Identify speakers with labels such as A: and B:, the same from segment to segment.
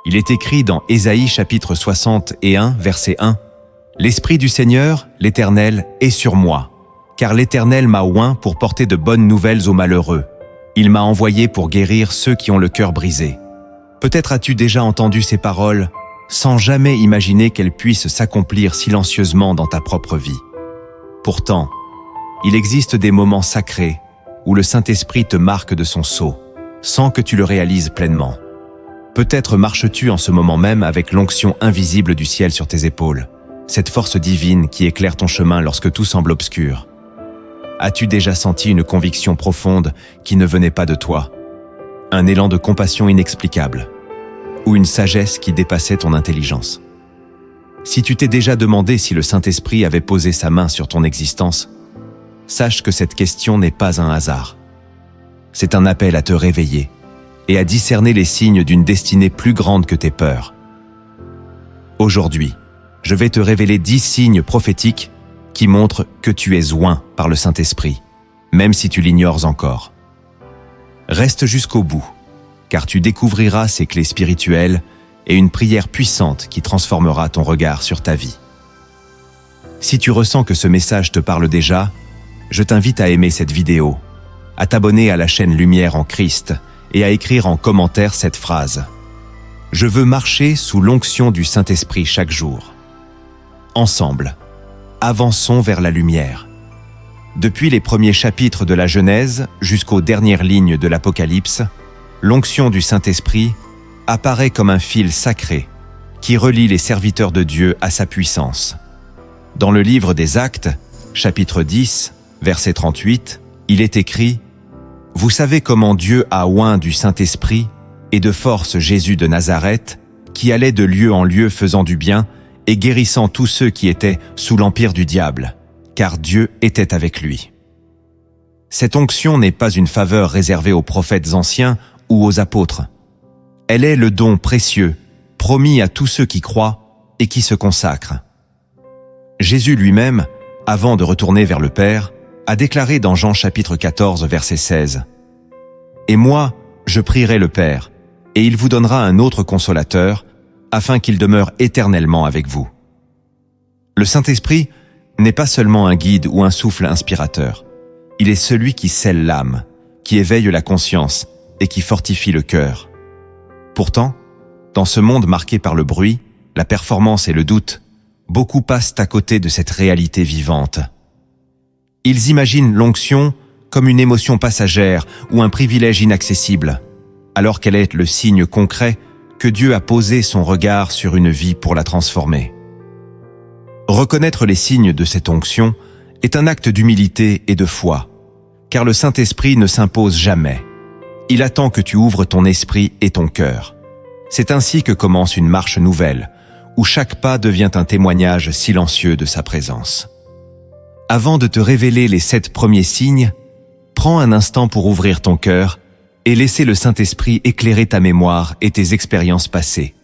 A: Il est écrit dans Ésaïe chapitre 61, verset 1, « L'Esprit du Seigneur, l'Éternel, est sur moi, car l'Éternel m'a oint pour porter de bonnes nouvelles aux malheureux. Il m'a envoyé pour guérir ceux qui ont le cœur brisé. » Peut-être as-tu déjà entendu ces paroles sans jamais imaginer qu'elles puissent s'accomplir silencieusement dans ta propre vie. Pourtant, il existe des moments sacrés où le Saint-Esprit te marque de son sceau, sans que tu le réalises pleinement. Peut-être marches-tu en ce moment même avec l'onction invisible du ciel sur tes épaules, cette force divine qui éclaire ton chemin lorsque tout semble obscur. As-tu déjà senti une conviction profonde qui ne venait pas de toi? Un élan de compassion inexplicable, ou une sagesse qui dépassait ton intelligence? Si tu t'es déjà demandé si le Saint-Esprit avait posé sa main sur ton existence, sache que cette question n'est pas un hasard. C'est un appel à te réveiller et à discerner les signes d'une destinée plus grande que tes peurs. Aujourd'hui, je vais te révéler 10 signes prophétiques qui montrent que tu es oint par le Saint-Esprit, même si tu l'ignores encore. Reste jusqu'au bout, car tu découvriras ces clés spirituelles et une prière puissante qui transformera ton regard sur ta vie. Si tu ressens que ce message te parle déjà, je t'invite à aimer cette vidéo, à t'abonner à la chaîne Lumière en Christ et à écrire en commentaire cette phrase. Je veux marcher sous l'onction du Saint-Esprit chaque jour. Ensemble, avançons vers la lumière. Depuis les premiers chapitres de la Genèse jusqu'aux dernières lignes de l'Apocalypse, l'onction du Saint-Esprit apparaît comme un fil sacré qui relie les serviteurs de Dieu à sa puissance. Dans le livre des Actes, chapitre 10, verset 38, il est écrit « Vous savez comment Dieu a oint du Saint-Esprit et de force Jésus de Nazareth, qui allait de lieu en lieu faisant du bien et guérissant tous ceux qui étaient sous l'empire du diable, car Dieu était avec lui. » Cette onction n'est pas une faveur réservée aux prophètes anciens ou aux apôtres. Elle est le don précieux, promis à tous ceux qui croient et qui se consacrent. Jésus lui-même, avant de retourner vers le Père, a déclaré dans Jean chapitre 14, verset 16 « Et moi, je prierai le Père, et il vous donnera un autre consolateur, afin qu'il demeure éternellement avec vous. » Le Saint-Esprit n'est pas seulement un guide ou un souffle inspirateur. Il est celui qui scelle l'âme, qui éveille la conscience et qui fortifie le cœur. Pourtant, dans ce monde marqué par le bruit, la performance et le doute, beaucoup passent à côté de cette réalité vivante. Ils imaginent l'onction comme une émotion passagère ou un privilège inaccessible, alors qu'elle est le signe concret que Dieu a posé son regard sur une vie pour la transformer. Reconnaître les signes de cette onction est un acte d'humilité et de foi, car le Saint-Esprit ne s'impose jamais. Il attend que tu ouvres ton esprit et ton cœur. C'est ainsi que commence une marche nouvelle, où chaque pas devient un témoignage silencieux de sa présence. Avant de te révéler les 7 premiers signes, prends un instant pour ouvrir ton cœur et laisser le Saint-Esprit éclairer ta mémoire et tes expériences passées.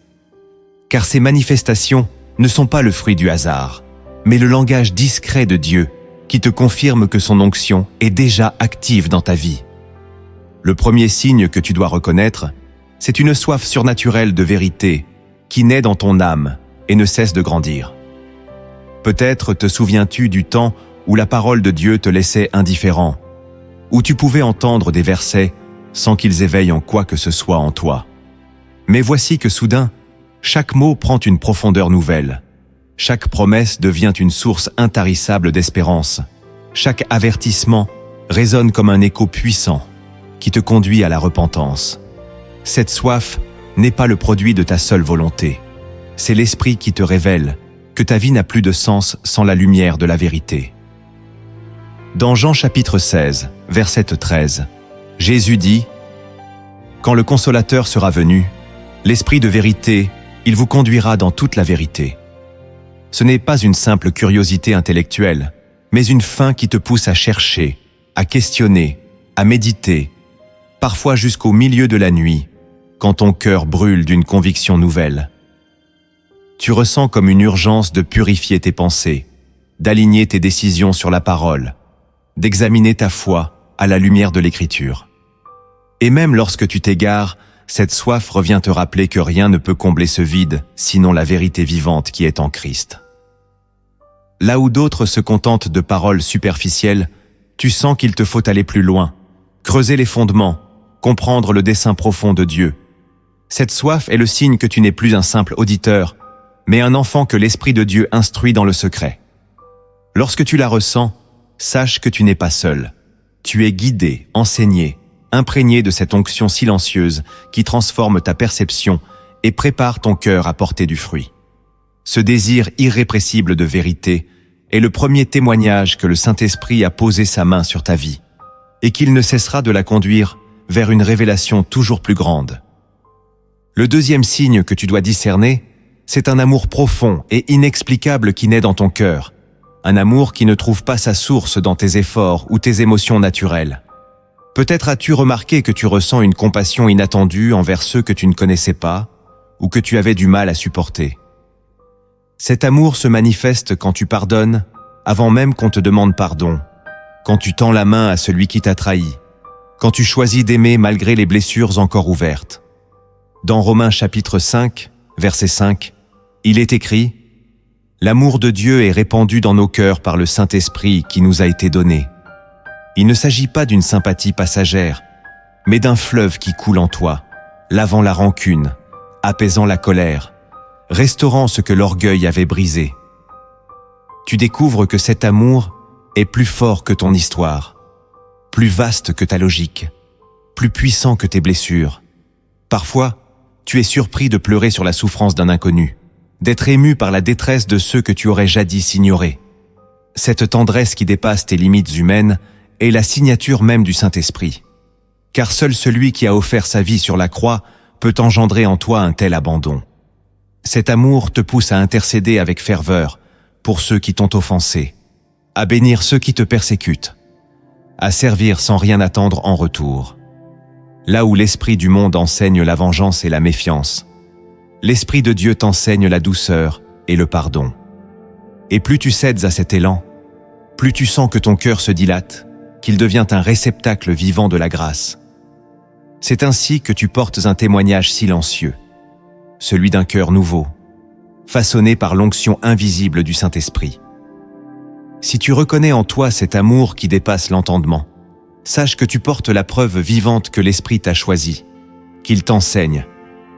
A: Car ces manifestations ne sont pas le fruit du hasard, mais le langage discret de Dieu qui te confirme que son onction est déjà active dans ta vie. Le premier signe que tu dois reconnaître, c'est une soif surnaturelle de vérité qui naît dans ton âme et ne cesse de grandir. Peut-être te souviens-tu du temps où la parole de Dieu te laissait indifférent, où tu pouvais entendre des versets sans qu'ils éveillent en quoi que ce soit en toi. Mais voici que soudain, chaque mot prend une profondeur nouvelle. Chaque promesse devient une source intarissable d'espérance. Chaque avertissement résonne comme un écho puissant qui te conduit à la repentance. Cette soif n'est pas le produit de ta seule volonté. C'est l'Esprit qui te révèle que ta vie n'a plus de sens sans la lumière de la vérité. Dans Jean chapitre 16, verset 13, Jésus dit « Quand le Consolateur sera venu, l'Esprit de vérité, il vous conduira dans toute la vérité. » Ce n'est pas une simple curiosité intellectuelle, mais une faim qui te pousse à chercher, à questionner, à méditer, parfois jusqu'au milieu de la nuit, quand ton cœur brûle d'une conviction nouvelle. Tu ressens comme une urgence de purifier tes pensées, d'aligner tes décisions sur la parole, d'examiner ta foi à la lumière de l'Écriture. Et même lorsque tu t'égares, cette soif revient te rappeler que rien ne peut combler ce vide, sinon la vérité vivante qui est en Christ. Là où d'autres se contentent de paroles superficielles, tu sens qu'il te faut aller plus loin, creuser les fondements, comprendre le dessein profond de Dieu. Cette soif est le signe que tu n'es plus un simple auditeur, mais un enfant que l'Esprit de Dieu instruit dans le secret. Lorsque tu la ressens, sache que tu n'es pas seul. Tu es guidé, enseigné, imprégné de cette onction silencieuse qui transforme ta perception et prépare ton cœur à porter du fruit. Ce désir irrépressible de vérité est le premier témoignage que le Saint-Esprit a posé sa main sur ta vie et qu'il ne cessera de la conduire vers une révélation toujours plus grande. Le deuxième signe que tu dois discerner, c'est un amour profond et inexplicable qui naît dans ton cœur, un amour qui ne trouve pas sa source dans tes efforts ou tes émotions naturelles. Peut-être as-tu remarqué que tu ressens une compassion inattendue envers ceux que tu ne connaissais pas ou que tu avais du mal à supporter. Cet amour se manifeste quand tu pardonnes avant même qu'on te demande pardon, quand tu tends la main à celui qui t'a trahi, quand tu choisis d'aimer malgré les blessures encore ouvertes. Dans Romains chapitre 5, verset 5, il est écrit « L'amour de Dieu est répandu dans nos cœurs par le Saint-Esprit qui nous a été donné. » Il ne s'agit pas d'une sympathie passagère, mais d'un fleuve qui coule en toi, lavant la rancune, apaisant la colère, restaurant ce que l'orgueil avait brisé. Tu découvres que cet amour est plus fort que ton histoire, plus vaste que ta logique, plus puissant que tes blessures. Parfois, tu es surpris de pleurer sur la souffrance d'un inconnu, d'être ému par la détresse de ceux que tu aurais jadis ignorés. Cette tendresse qui dépasse tes limites humaines est la signature même du Saint-Esprit. Car seul celui qui a offert sa vie sur la croix peut engendrer en toi un tel abandon. Cet amour te pousse à intercéder avec ferveur pour ceux qui t'ont offensé, à bénir ceux qui te persécutent, à servir sans rien attendre en retour. Là où l'esprit du monde enseigne la vengeance et la méfiance, l'Esprit de Dieu t'enseigne la douceur et le pardon. Et plus tu cèdes à cet élan, plus tu sens que ton cœur se dilate, qu'il devient un réceptacle vivant de la grâce. C'est ainsi que tu portes un témoignage silencieux, celui d'un cœur nouveau, façonné par l'onction invisible du Saint-Esprit. Si tu reconnais en toi cet amour qui dépasse l'entendement, sache que tu portes la preuve vivante que l'Esprit t'a choisi, qu'il t'enseigne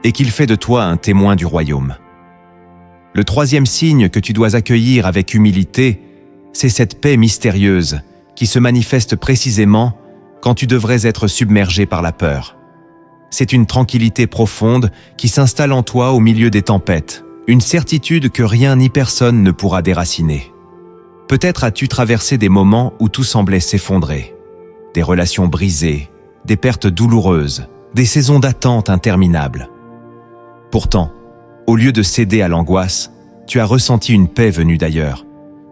A: et qu'il fait de toi un témoin du royaume. Le troisième signe que tu dois accueillir avec humilité, c'est cette paix mystérieuse qui se manifeste précisément quand tu devrais être submergé par la peur. C'est une tranquillité profonde qui s'installe en toi au milieu des tempêtes, une certitude que rien ni personne ne pourra déraciner. Peut-être as-tu traversé des moments où tout semblait s'effondrer, des relations brisées, des pertes douloureuses, des saisons d'attente interminables. Pourtant, au lieu de céder à l'angoisse, tu as ressenti une paix venue d'ailleurs,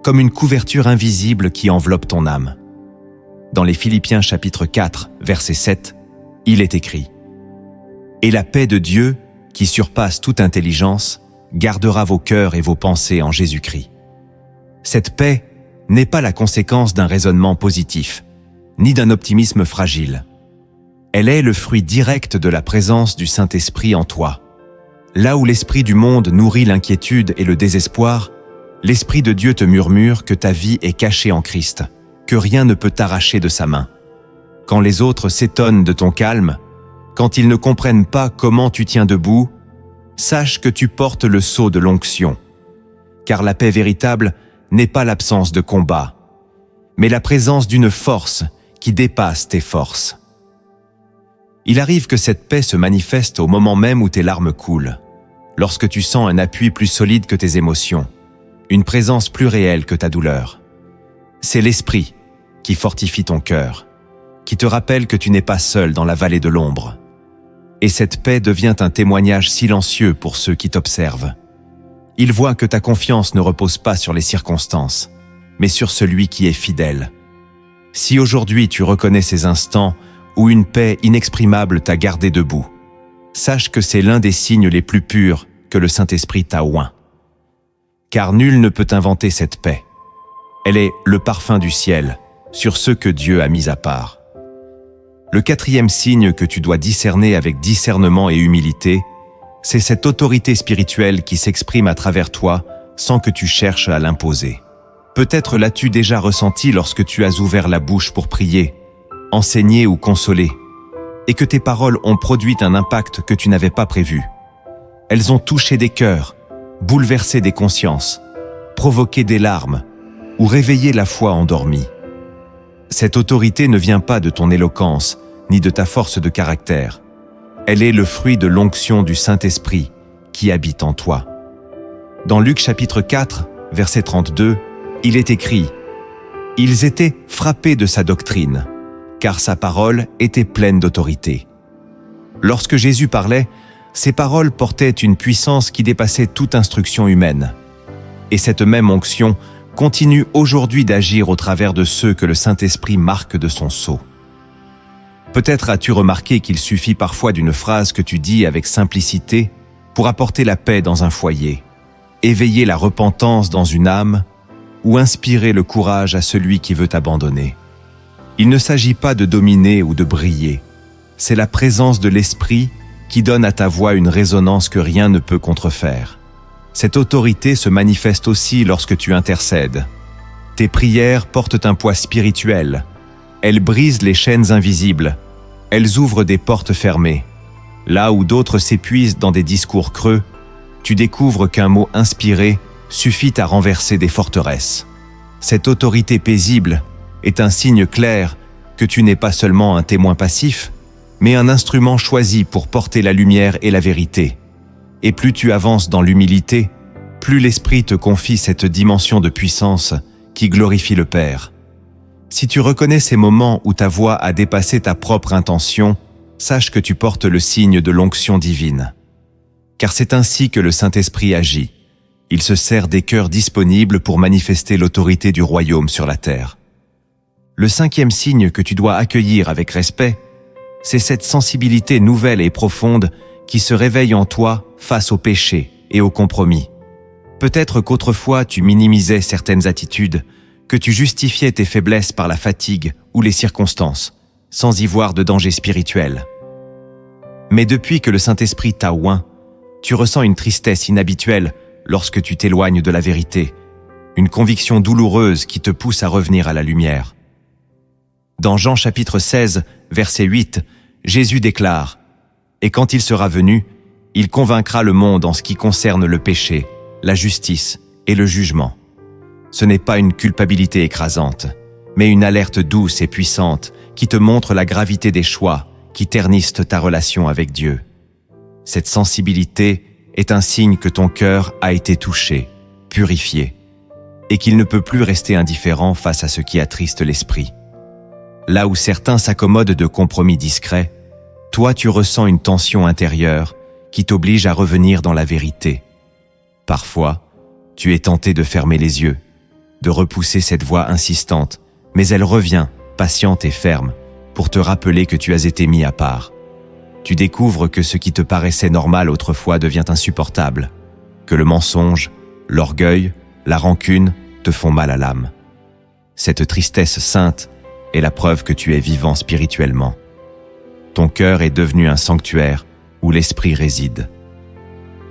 A: comme une couverture invisible qui enveloppe ton âme. Dans les Philippiens chapitre 4, verset 7, il est écrit « Et la paix de Dieu, qui surpasse toute intelligence, gardera vos cœurs et vos pensées en Jésus-Christ. » Cette paix n'est pas la conséquence d'un raisonnement positif, ni d'un optimisme fragile. Elle est le fruit direct de la présence du Saint-Esprit en toi. Là où l'esprit du monde nourrit l'inquiétude et le désespoir, l'Esprit de Dieu te murmure que ta vie est cachée en Christ, que rien ne peut t'arracher de sa main. Quand les autres s'étonnent de ton calme, quand ils ne comprennent pas comment tu tiens debout, sache que tu portes le sceau de l'onction. Car la paix véritable n'est pas l'absence de combat, mais la présence d'une force qui dépasse tes forces. Il arrive que cette paix se manifeste au moment même où tes larmes coulent, lorsque tu sens un appui plus solide que tes émotions, une présence plus réelle que ta douleur. C'est l'Esprit qui fortifie ton cœur, qui te rappelle que tu n'es pas seul dans la vallée de l'ombre. Et cette paix devient un témoignage silencieux pour ceux qui t'observent. Ils voient que ta confiance ne repose pas sur les circonstances, mais sur celui qui est fidèle. Si aujourd'hui tu reconnais ces instants où une paix inexprimable t'a gardé debout, sache que c'est l'un des signes les plus purs que le Saint-Esprit t'a oint. Car nul ne peut inventer cette paix. Elle est le parfum du ciel sur ceux que Dieu a mis à part. Le quatrième signe que tu dois discerner avec discernement et humilité, c'est cette autorité spirituelle qui s'exprime à travers toi sans que tu cherches à l'imposer. Peut-être l'as-tu déjà ressenti lorsque tu as ouvert la bouche pour prier, enseigner ou consoler, et que tes paroles ont produit un impact que tu n'avais pas prévu. Elles ont touché des cœurs, bouleversé des consciences, provoqué des larmes ou réveillé la foi endormie. Cette autorité ne vient pas de ton éloquence ni de ta force de caractère. Elle est le fruit de l'onction du Saint-Esprit qui habite en toi. Dans Luc chapitre 4, verset 32, il est écrit « Ils étaient frappés de sa doctrine, car sa parole était pleine d'autorité. » Lorsque Jésus parlait, ses paroles portaient une puissance qui dépassait toute instruction humaine. Et cette même onction continue aujourd'hui d'agir au travers de ceux que le Saint-Esprit marque de son sceau. Peut-être as-tu remarqué qu'il suffit parfois d'une phrase que tu dis avec simplicité pour apporter la paix dans un foyer, éveiller la repentance dans une âme ou inspirer le courage à celui qui veut abandonner. Il ne s'agit pas de dominer ou de briller, c'est la présence de l'Esprit qui donne à ta voix une résonance que rien ne peut contrefaire. Cette autorité se manifeste aussi lorsque tu intercèdes. Tes prières portent un poids spirituel. Elles brisent les chaînes invisibles. Elles ouvrent des portes fermées. Là où d'autres s'épuisent dans des discours creux, tu découvres qu'un mot inspiré suffit à renverser des forteresses. Cette autorité paisible est un signe clair que tu n'es pas seulement un témoin passif, mais un instrument choisi pour porter la lumière et la vérité. Et plus tu avances dans l'humilité, plus l'Esprit te confie cette dimension de puissance qui glorifie le Père. Si tu reconnais ces moments où ta voix a dépassé ta propre intention, sache que tu portes le signe de l'onction divine. Car c'est ainsi que le Saint-Esprit agit. Il se sert des cœurs disponibles pour manifester l'autorité du royaume sur la terre. Le cinquième signe que tu dois accueillir avec respect, c'est cette sensibilité nouvelle et profonde qui se réveille en toi face au péché et au compromis. Peut-être qu'autrefois tu minimisais certaines attitudes, que tu justifiais tes faiblesses par la fatigue ou les circonstances, sans y voir de danger spirituel. Mais depuis que le Saint-Esprit t'a oint, tu ressens une tristesse inhabituelle lorsque tu t'éloignes de la vérité, une conviction douloureuse qui te pousse à revenir à la lumière. Dans Jean chapitre 16, verset 8, Jésus déclare « Et quand il sera venu, il convaincra le monde en ce qui concerne le péché, la justice et le jugement. » Ce n'est pas une culpabilité écrasante, mais une alerte douce et puissante qui te montre la gravité des choix qui ternissent ta relation avec Dieu. Cette sensibilité est un signe que ton cœur a été touché, purifié, et qu'il ne peut plus rester indifférent face à ce qui attriste l'esprit. Là où certains s'accommodent de compromis discrets, toi tu ressens une tension intérieure qui t'oblige à revenir dans la vérité. Parfois, tu es tenté de fermer les yeux, de repousser cette voix insistante, mais elle revient, patiente et ferme, pour te rappeler que tu as été mis à part. Tu découvres que ce qui te paraissait normal autrefois devient insupportable, que le mensonge, l'orgueil, la rancune te font mal à l'âme. Cette tristesse sainte est la preuve que tu es vivant spirituellement. Ton cœur est devenu un sanctuaire où l'Esprit réside.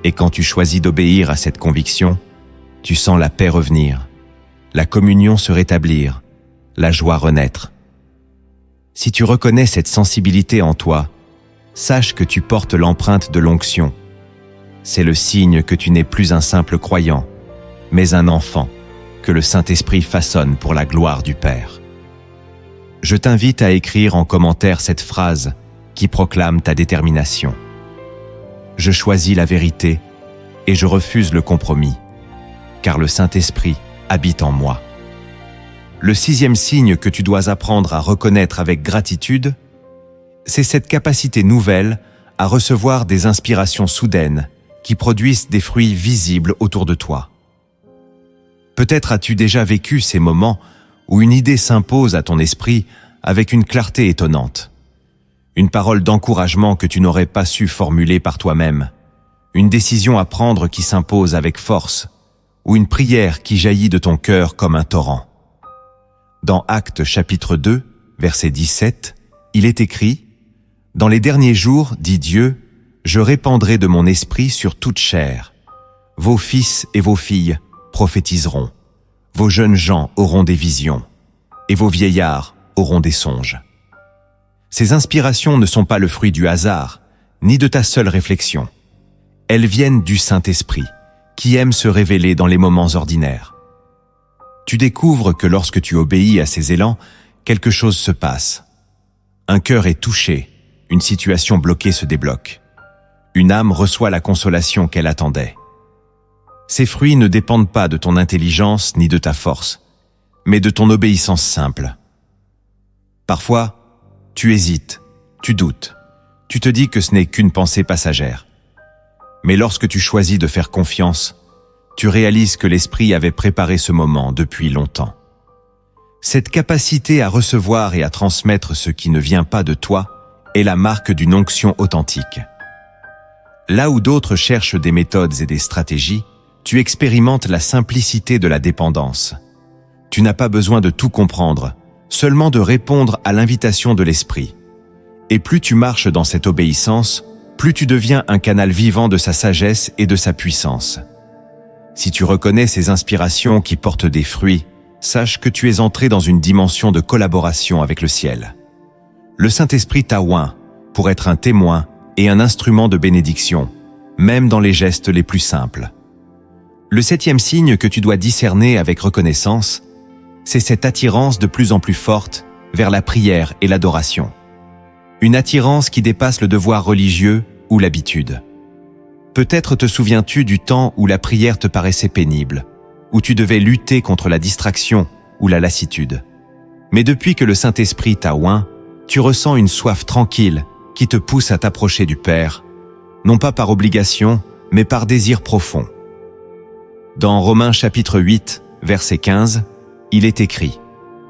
A: Et quand tu choisis d'obéir à cette conviction, tu sens la paix revenir, la communion se rétablir, la joie renaître. Si tu reconnais cette sensibilité en toi, sache que tu portes l'empreinte de l'onction. C'est le signe que tu n'es plus un simple croyant, mais un enfant que le Saint-Esprit façonne pour la gloire du Père. Je t'invite à écrire en commentaire cette phrase qui proclame ta détermination. Je choisis la vérité et je refuse le compromis, car le Saint-Esprit habite en moi. Le sixième signe que tu dois apprendre à reconnaître avec gratitude, c'est cette capacité nouvelle à recevoir des inspirations soudaines qui produisent des fruits visibles autour de toi. Peut-être as-tu déjà vécu ces moments où une idée s'impose à ton esprit avec une clarté étonnante. Une parole d'encouragement que tu n'aurais pas su formuler par toi-même, une décision à prendre qui s'impose avec force, ou une prière qui jaillit de ton cœur comme un torrent. Dans Actes chapitre 2, verset 17, Il est écrit, « Dans les derniers jours, dit Dieu, je répandrai de mon esprit sur toute chair. Vos fils et vos filles prophétiseront. Vos jeunes gens auront des visions, et vos vieillards auront des songes. » Ces inspirations ne sont pas le fruit du hasard, ni de ta seule réflexion. Elles viennent du Saint-Esprit, qui aime se révéler dans les moments ordinaires. Tu découvres que lorsque tu obéis à ces élans, quelque chose se passe. Un cœur est touché, une situation bloquée se débloque. Une âme reçoit la consolation qu'elle attendait. Ces fruits ne dépendent pas de ton intelligence ni de ta force, mais de ton obéissance simple. Parfois, tu hésites, tu doutes, tu te dis que ce n'est qu'une pensée passagère. Mais lorsque tu choisis de faire confiance, tu réalises que l'Esprit avait préparé ce moment depuis longtemps. Cette capacité à recevoir et à transmettre ce qui ne vient pas de toi est la marque d'une onction authentique. Là où d'autres cherchent des méthodes et des stratégies, tu expérimentes la simplicité de la dépendance. Tu n'as pas besoin de tout comprendre, seulement de répondre à l'invitation de l'Esprit. Et plus tu marches dans cette obéissance, plus tu deviens un canal vivant de sa sagesse et de sa puissance. Si tu reconnais ces inspirations qui portent des fruits, sache que tu es entré dans une dimension de collaboration avec le ciel. Le Saint-Esprit t'a oint pour être un témoin et un instrument de bénédiction, même dans les gestes les plus simples. Le 7e signe que tu dois discerner avec reconnaissance, c'est cette attirance de plus en plus forte vers la prière et l'adoration. Une attirance qui dépasse le devoir religieux ou l'habitude. Peut-être te souviens-tu du temps où la prière te paraissait pénible, où tu devais lutter contre la distraction ou la lassitude. Mais depuis que le Saint-Esprit t'a oint, tu ressens une soif tranquille qui te pousse à t'approcher du Père, non pas par obligation, mais par désir profond. Dans Romains chapitre 8, verset 15, il est écrit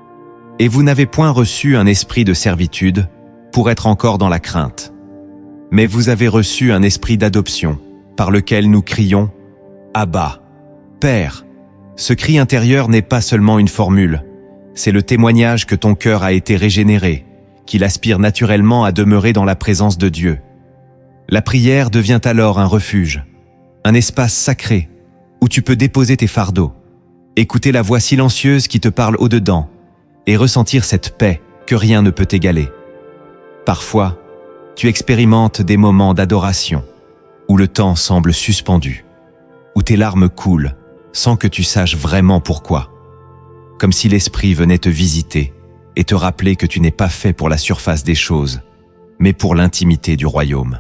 A: « Et vous n'avez point reçu un esprit de servitude pour être encore dans la crainte, mais vous avez reçu un esprit d'adoption, par lequel nous crions « Abba, Père ». Ce cri intérieur n'est pas seulement une formule, c'est le témoignage que ton cœur a été régénéré, qu'il aspire naturellement à demeurer dans la présence de Dieu. La prière devient alors un refuge, un espace sacré où tu peux déposer tes fardeaux, écouter la voix silencieuse qui te parle au-dedans et ressentir cette paix que rien ne peut égaler. Parfois, tu expérimentes des moments d'adoration où le temps semble suspendu, où tes larmes coulent sans que tu saches vraiment pourquoi, comme si l'Esprit venait te visiter et te rappeler que tu n'es pas fait pour la surface des choses, mais pour l'intimité du royaume.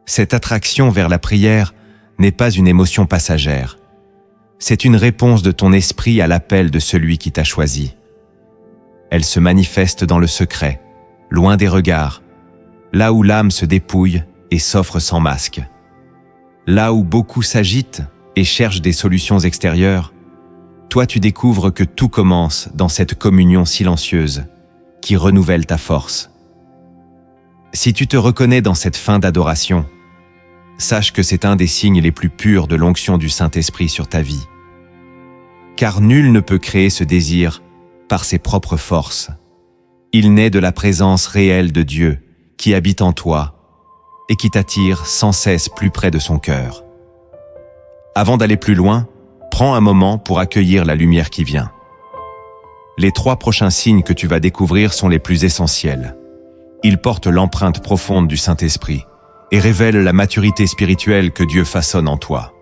A: Cette attraction vers la prière n'est pas une émotion passagère. C'est une réponse de ton esprit à l'appel de celui qui t'a choisi. Elle se manifeste dans le secret, loin des regards, là où l'âme se dépouille et s'offre sans masque. Là où beaucoup s'agitent et cherchent des solutions extérieures, toi tu découvres que tout commence dans cette communion silencieuse qui renouvelle ta force. Si tu te reconnais dans cette fin d'adoration, sache que c'est un des signes les plus purs de l'onction du Saint-Esprit sur ta vie. Car nul ne peut créer ce désir par ses propres forces. Il naît de la présence réelle de Dieu qui habite en toi et qui t'attire sans cesse plus près de son cœur. Avant d'aller plus loin, prends un moment pour accueillir la lumière qui vient. Les 3 prochains signes que tu vas découvrir sont les plus essentiels. Ils portent l'empreinte profonde du Saint-Esprit et révèlent la maturité spirituelle que Dieu façonne en toi.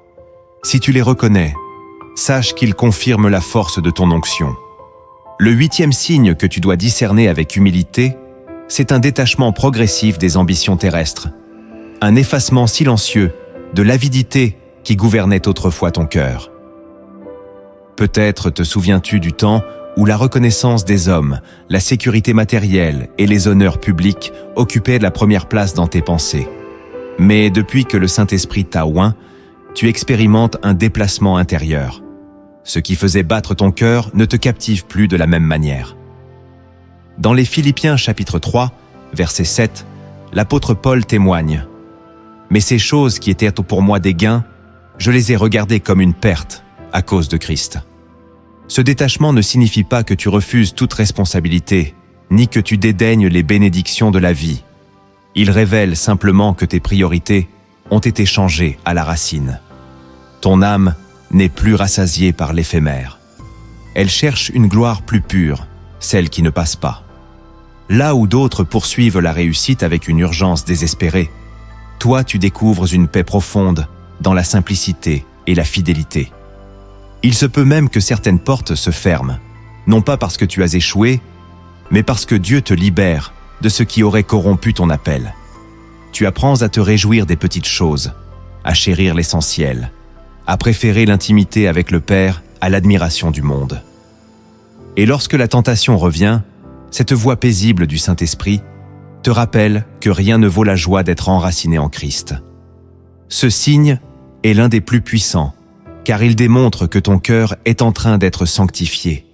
A: Si tu les reconnais, sache qu'ils confirment la force de ton onction. Le 8e signe que tu dois discerner avec humilité, c'est un détachement progressif des ambitions terrestres, un effacement silencieux de l'avidité qui gouvernait autrefois ton cœur. Peut-être te souviens-tu du temps où la reconnaissance des hommes, la sécurité matérielle et les honneurs publics occupaient la première place dans tes pensées. Mais depuis que le Saint-Esprit t'a oint, tu expérimentes un déplacement intérieur. Ce qui faisait battre ton cœur ne te captive plus de la même manière. Dans les Philippiens chapitre 3, verset 7, l'apôtre Paul témoigne « Mais ces choses qui étaient pour moi des gains, je les ai regardées comme une perte à cause de Christ. » Ce détachement ne signifie pas que tu refuses toute responsabilité ni que tu dédaignes les bénédictions de la vie. Il révèle simplement que tes priorités ont été changées à la racine. Ton âme n'est plus rassasiée par l'éphémère. Elle cherche une gloire plus pure, celle qui ne passe pas. Là où d'autres poursuivent la réussite avec une urgence désespérée, toi tu découvres une paix profonde dans la simplicité et la fidélité. Il se peut même que certaines portes se ferment, non pas parce que tu as échoué, mais parce que Dieu te libère de ce qui aurait corrompu ton appel. Tu apprends à te réjouir des petites choses, à chérir l'essentiel, à préférer l'intimité avec le Père à l'admiration du monde. Et lorsque la tentation revient, cette voix paisible du Saint-Esprit te rappelle que rien ne vaut la joie d'être enraciné en Christ. Ce signe est l'un des plus puissants, car il démontre que ton cœur est en train d'être sanctifié.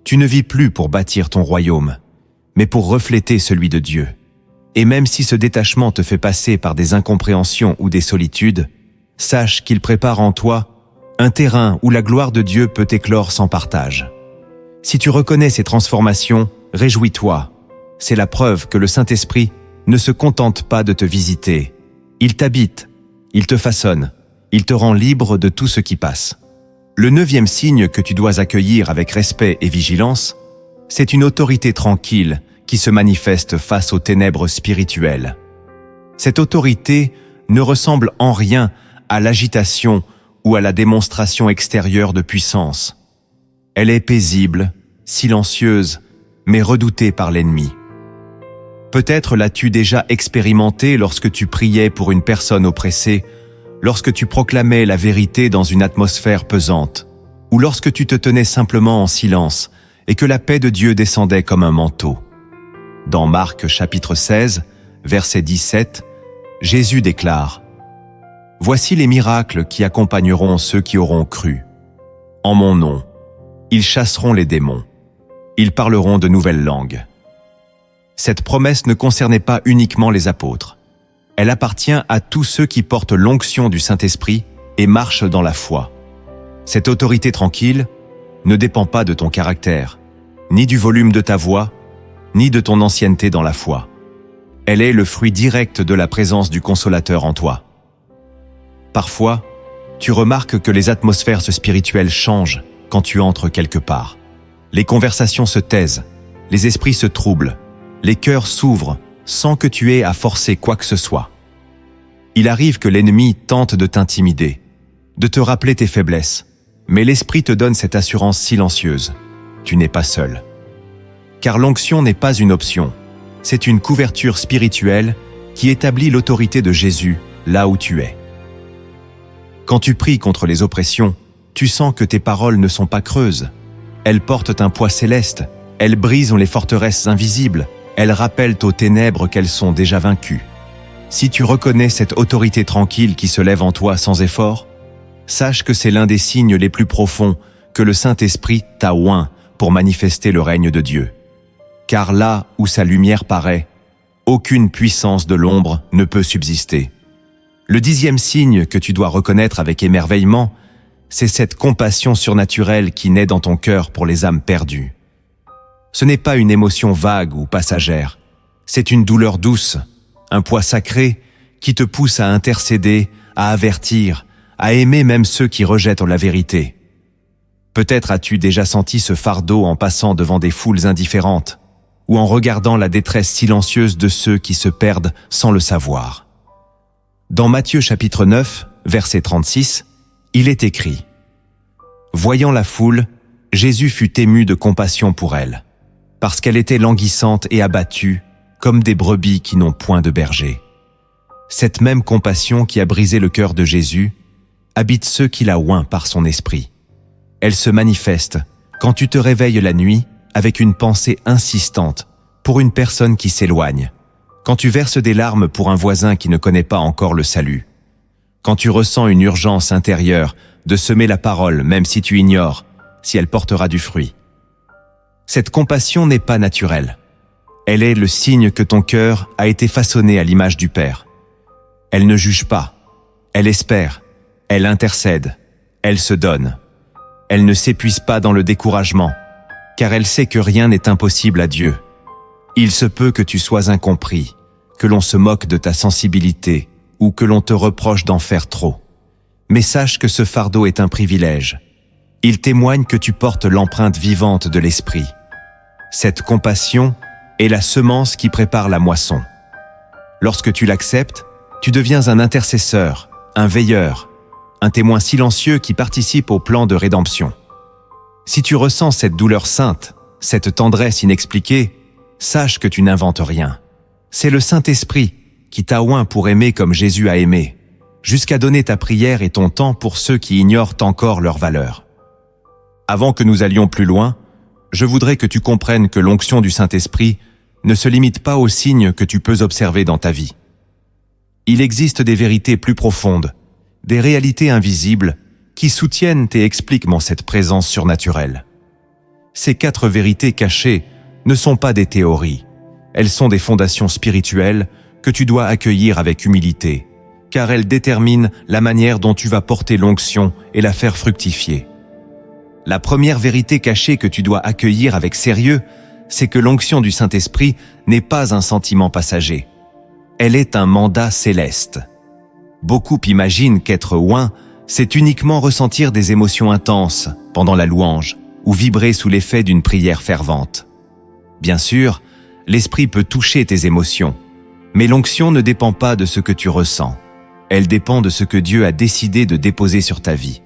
A: Tu ne vis plus pour bâtir ton royaume, mais pour refléter celui de Dieu. Et même si ce détachement te fait passer par des incompréhensions ou des solitudes, sache qu'il prépare en toi un terrain où la gloire de Dieu peut éclore sans partage. Si tu reconnais ces transformations, réjouis-toi. C'est la preuve que le Saint-Esprit ne se contente pas de te visiter. Il t'habite, il te façonne, il te rend libre de tout ce qui passe. Le 9e signe que tu dois accueillir avec respect et vigilance, c'est une autorité tranquille qui se manifeste face aux ténèbres spirituelles. Cette autorité ne ressemble en rien à l'agitation ou à la démonstration extérieure de puissance. Elle est paisible, silencieuse, mais redoutée par l'ennemi. Peut-être l'as-tu déjà expérimenté lorsque tu priais pour une personne oppressée, lorsque tu proclamais la vérité dans une atmosphère pesante, ou lorsque tu te tenais simplement en silence et que la paix de Dieu descendait comme un manteau. Dans Marc chapitre 16, verset 17, Jésus déclare « Voici les miracles qui accompagneront ceux qui auront cru. En mon nom, ils chasseront les démons. Ils parleront de nouvelles langues. » Cette promesse ne concernait pas uniquement les apôtres. Elle appartient à tous ceux qui portent l'onction du Saint-Esprit et marchent dans la foi. Cette autorité tranquille ne dépend pas de ton caractère, ni du volume de ta voix, ni de ton ancienneté dans la foi. Elle est le fruit direct de la présence du Consolateur en toi. Parfois, tu remarques que les atmosphères spirituelles changent quand tu entres quelque part. Les conversations se taisent, les esprits se troublent, les cœurs s'ouvrent sans que tu aies à forcer quoi que ce soit. Il arrive que l'ennemi tente de t'intimider, de te rappeler tes faiblesses, mais l'Esprit te donne cette assurance silencieuse. Tu n'es pas seul. Car l'onction n'est pas une option, c'est une couverture spirituelle qui établit l'autorité de Jésus là où tu es. Quand tu pries contre les oppressions, tu sens que tes paroles ne sont pas creuses. Elles portent un poids céleste, elles brisent les forteresses invisibles, elles rappellent aux ténèbres qu'elles sont déjà vaincues. Si tu reconnais cette autorité tranquille qui se lève en toi sans effort, sache que c'est l'un des signes les plus profonds que le Saint-Esprit t'a oint pour manifester le règne de Dieu. Car là où sa lumière paraît, aucune puissance de l'ombre ne peut subsister. Le 10e signe que tu dois reconnaître avec émerveillement, c'est cette compassion surnaturelle qui naît dans ton cœur pour les âmes perdues. Ce n'est pas une émotion vague ou passagère, c'est une douleur douce, un poids sacré qui te pousse à intercéder, à avertir, à aimer même ceux qui rejettent la vérité. Peut-être as-tu déjà senti ce fardeau en passant devant des foules indifférentes, ou en regardant la détresse silencieuse de ceux qui se perdent sans le savoir. Dans Matthieu chapitre 9, verset 36, il est écrit « Voyant la foule, Jésus fut ému de compassion pour elle, parce qu'elle était languissante et abattue, comme des brebis qui n'ont point de berger. Cette même compassion qui a brisé le cœur de Jésus habite ceux qui la oint par son esprit. Elle se manifeste quand tu te réveilles la nuit avec une pensée insistante pour une personne qui s'éloigne, quand tu verses des larmes pour un voisin qui ne connaît pas encore le salut, quand tu ressens une urgence intérieure de semer la parole même si tu ignores si elle portera du fruit. Cette compassion n'est pas naturelle. Elle est le signe que ton cœur a été façonné à l'image du Père. Elle ne juge pas, elle espère, elle intercède, elle se donne. Elle ne s'épuise pas dans le découragement, car elle sait que rien n'est impossible à Dieu. Il se peut que tu sois incompris, que l'on se moque de ta sensibilité ou que l'on te reproche d'en faire trop. Mais sache que ce fardeau est un privilège. Il témoigne que tu portes l'empreinte vivante de l'Esprit. Cette compassion est la semence qui prépare la moisson. Lorsque tu l'acceptes, tu deviens un intercesseur, un veilleur, un témoin silencieux qui participe au plan de rédemption. Si tu ressens cette douleur sainte, cette tendresse inexpliquée, sache que tu n'inventes rien. C'est le Saint-Esprit qui t'a oint pour aimer comme Jésus a aimé, jusqu'à donner ta prière et ton temps pour ceux qui ignorent encore leur valeur. Avant que nous allions plus loin, je voudrais que tu comprennes que l'onction du Saint-Esprit ne se limite pas aux signes que tu peux observer dans ta vie. Il existe des vérités plus profondes, des réalités invisibles qui soutiennent et expliquent cette présence surnaturelle. Ces 4 vérités cachées ne sont pas des théories, elles sont des fondations spirituelles que tu dois accueillir avec humilité, car elles déterminent la manière dont tu vas porter l'onction et la faire fructifier. La première vérité cachée que tu dois accueillir avec sérieux, c'est que l'onction du Saint-Esprit n'est pas un sentiment passager. Elle est un mandat céleste. Beaucoup imaginent qu'être oint, c'est uniquement ressentir des émotions intenses pendant la louange ou vibrer sous l'effet d'une prière fervente. Bien sûr, l'Esprit peut toucher tes émotions, mais l'onction ne dépend pas de ce que tu ressens. Elle dépend de ce que Dieu a décidé de déposer sur ta vie.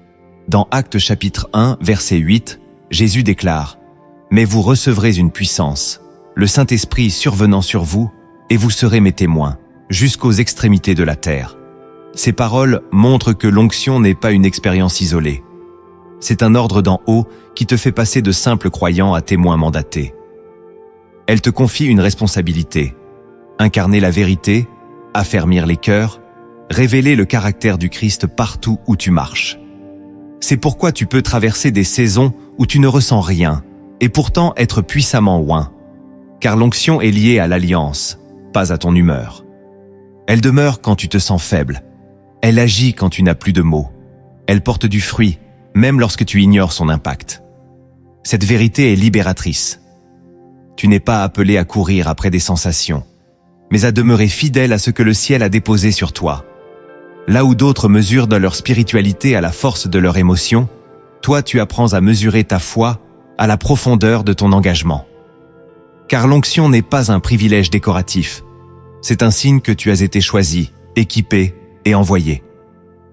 A: Dans Actes chapitre 1, verset 8, Jésus déclare « Mais vous recevrez une puissance, le Saint-Esprit survenant sur vous, et vous serez mes témoins, jusqu'aux extrémités de la terre. » Ces paroles montrent que l'onction n'est pas une expérience isolée. C'est un ordre d'en haut qui te fait passer de simples croyants à témoins mandatés. Elle te confie une responsabilité, incarner la vérité, affermir les cœurs, révéler le caractère du Christ partout où tu marches. C'est pourquoi tu peux traverser des saisons où tu ne ressens rien, et pourtant être puissamment oint. Car l'onction est liée à l'alliance, pas à ton humeur. Elle demeure quand tu te sens faible. Elle agit quand tu n'as plus de mots. Elle porte du fruit, même lorsque tu ignores son impact. Cette vérité est libératrice. Tu n'es pas appelé à courir après des sensations, mais à demeurer fidèle à ce que le ciel a déposé sur toi. Là où d'autres mesurent de leur spiritualité à la force de leur émotion, toi tu apprends à mesurer ta foi à la profondeur de ton engagement. Car l'onction n'est pas un privilège décoratif. C'est un signe que tu as été choisi, équipé et envoyé.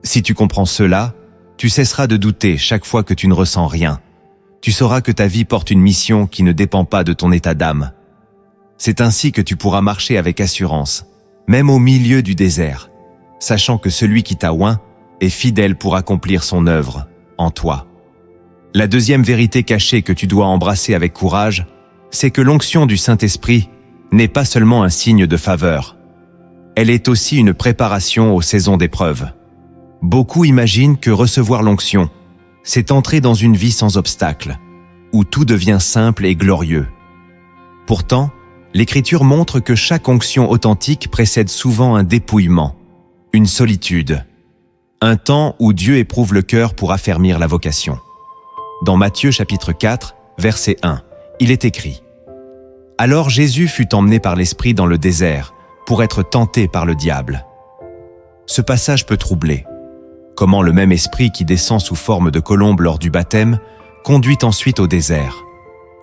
A: Si tu comprends cela, tu cesseras de douter chaque fois que tu ne ressens rien. Tu sauras que ta vie porte une mission qui ne dépend pas de ton état d'âme. C'est ainsi que tu pourras marcher avec assurance, même au milieu du désert, sachant que celui qui t'a oint est fidèle pour accomplir son œuvre en toi. La deuxième vérité cachée que tu dois embrasser avec courage, c'est que l'onction du Saint-Esprit n'est pas seulement un signe de faveur. Elle est aussi une préparation aux saisons d'épreuve. Beaucoup imaginent que recevoir l'onction, c'est entrer dans une vie sans obstacle, où tout devient simple et glorieux. Pourtant, l'Écriture montre que chaque onction authentique précède souvent un dépouillement, une solitude, un temps où Dieu éprouve le cœur pour affermir la vocation. Dans Matthieu chapitre 4, verset 1, il est écrit « Alors Jésus fut emmené par l'Esprit dans le désert pour être tenté par le diable. » Ce passage peut troubler. Comment le même esprit qui descend sous forme de colombe lors du baptême conduit ensuite au désert?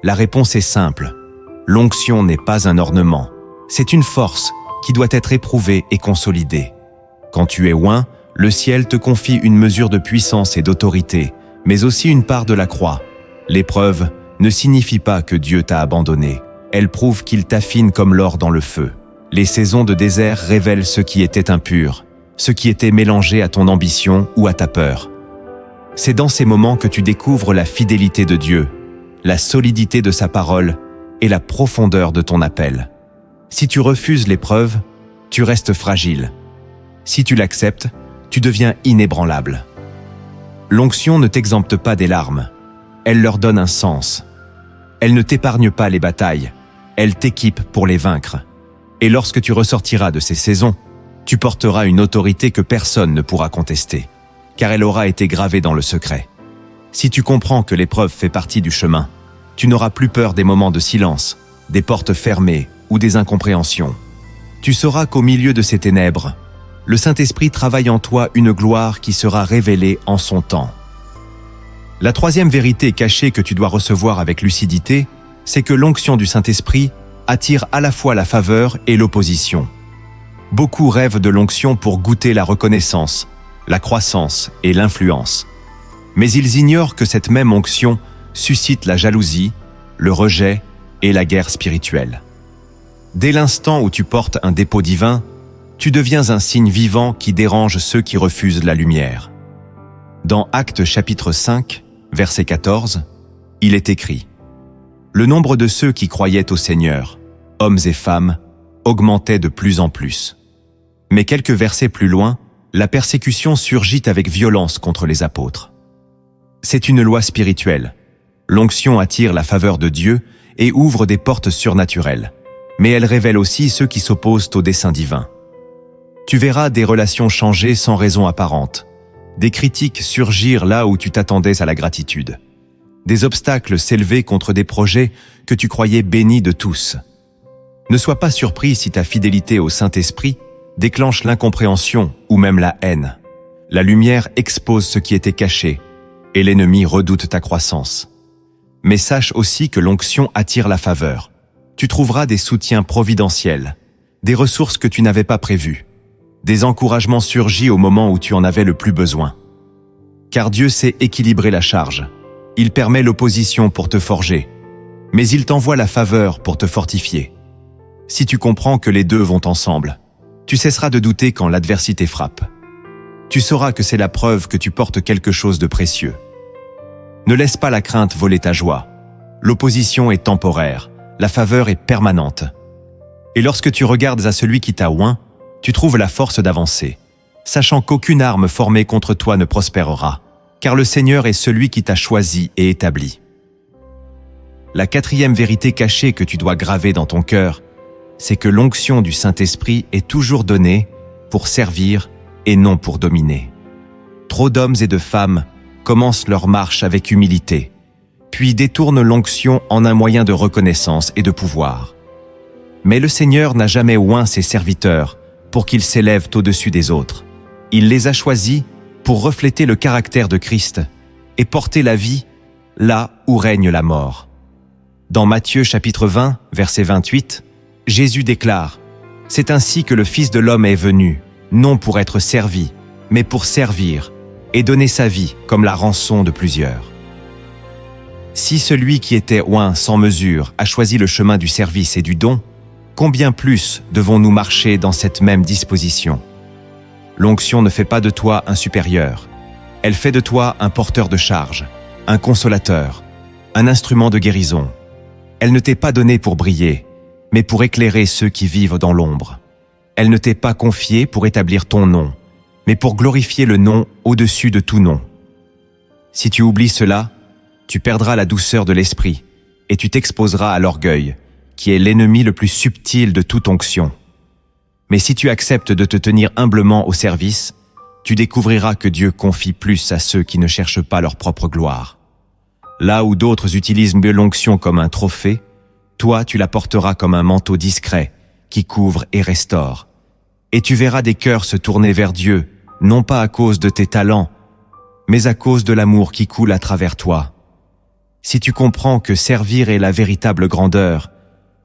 A: La réponse est simple. L'onction n'est pas un ornement. C'est une force qui doit être éprouvée et consolidée. Quand tu es oint, le ciel te confie une mesure de puissance et d'autorité, mais aussi une part de la croix. L'épreuve ne signifie pas que Dieu t'a abandonné. Elle prouve qu'il t'affine comme l'or dans le feu. Les saisons de désert révèlent ce qui était impur, ce qui était mélangé à ton ambition ou à ta peur. C'est dans ces moments que tu découvres la fidélité de Dieu, la solidité de sa parole et la profondeur de ton appel. Si tu refuses l'épreuve, tu restes fragile. Si tu l'acceptes, tu deviens inébranlable. L'onction ne t'exempte pas des larmes. Elle leur donne un sens. Elle ne t'épargne pas les batailles. Elle t'équipe pour les vaincre. Et lorsque tu ressortiras de ces saisons, tu porteras une autorité que personne ne pourra contester, car elle aura été gravée dans le secret. Si tu comprends que l'épreuve fait partie du chemin, tu n'auras plus peur des moments de silence, des portes fermées ou des incompréhensions. Tu sauras qu'au milieu de ces ténèbres, le Saint-Esprit travaille en toi une gloire qui sera révélée en son temps. La troisième vérité cachée que tu dois recevoir avec lucidité, c'est que l'onction du Saint-Esprit attire à la fois la faveur et l'opposition. Beaucoup rêvent de l'onction pour goûter la reconnaissance, la croissance et l'influence. Mais ils ignorent que cette même onction suscite la jalousie, le rejet et la guerre spirituelle. Dès l'instant où tu portes un dépôt divin, tu deviens un signe vivant qui dérange ceux qui refusent la lumière. Dans Actes chapitre 5, verset 14, il est écrit « Le nombre de ceux qui croyaient au Seigneur, hommes et femmes, augmentait de plus en plus. » Mais quelques versets plus loin, la persécution surgit avec violence contre les apôtres. C'est une loi spirituelle. L'onction attire la faveur de Dieu et ouvre des portes surnaturelles, mais elle révèle aussi ceux qui s'opposent au dessein divin. Tu verras des relations changer sans raison apparente, des critiques surgir là où tu t'attendais à la gratitude, des obstacles s'élever contre des projets que tu croyais bénis de tous. Ne sois pas surpris si ta fidélité au Saint-Esprit déclenche l'incompréhension ou même la haine. La lumière expose ce qui était caché, et l'ennemi redoute ta croissance. Mais sache aussi que l'onction attire la faveur. Tu trouveras des soutiens providentiels, des ressources que tu n'avais pas prévues, des encouragements surgis au moment où tu en avais le plus besoin. Car Dieu sait équilibrer la charge. Il permet l'opposition pour te forger, mais il t'envoie la faveur pour te fortifier. Si tu comprends que les deux vont ensemble, tu cesseras de douter quand l'adversité frappe. Tu sauras que c'est la preuve que tu portes quelque chose de précieux. Ne laisse pas la crainte voler ta joie. L'opposition est temporaire, la faveur est permanente. Et lorsque tu regardes à celui qui t'a oint, tu trouves la force d'avancer, sachant qu'aucune arme formée contre toi ne prospérera, car le Seigneur est celui qui t'a choisi et établi. La quatrième vérité cachée que tu dois graver dans ton cœur, c'est que l'onction du Saint-Esprit est toujours donnée pour servir et non pour dominer. Trop d'hommes et de femmes commencent leur marche avec humilité, puis détournent l'onction en un moyen de reconnaissance et de pouvoir. Mais le Seigneur n'a jamais oint ses serviteurs pour qu'ils s'élèvent au-dessus des autres. Il les a choisis pour refléter le caractère de Christ et porter la vie là où règne la mort. Dans Matthieu chapitre 20, verset 28, Jésus déclare « C'est ainsi que le Fils de l'homme est venu, non pour être servi, mais pour servir et donner sa vie comme la rançon de plusieurs. » Si celui qui était oint sans mesure a choisi le chemin du service et du don, combien plus devons-nous marcher dans cette même disposition? L'onction ne fait pas de toi un supérieur. Elle fait de toi un porteur de charge, un consolateur, un instrument de guérison. Elle ne t'est pas donnée pour briller, mais pour éclairer ceux qui vivent dans l'ombre. Elle ne t'est pas confiée pour établir ton nom, mais pour glorifier le nom au-dessus de tout nom. Si tu oublies cela, tu perdras la douceur de l'esprit et tu t'exposeras à l'orgueil, qui est l'ennemi le plus subtil de toute onction. Mais si tu acceptes de te tenir humblement au service, tu découvriras que Dieu confie plus à ceux qui ne cherchent pas leur propre gloire. Là où d'autres utilisent l'onction comme un trophée, toi tu la porteras comme un manteau discret qui couvre et restaure. Et tu verras des cœurs se tourner vers Dieu, non pas à cause de tes talents, mais à cause de l'amour qui coule à travers toi. Si tu comprends que servir est la véritable grandeur,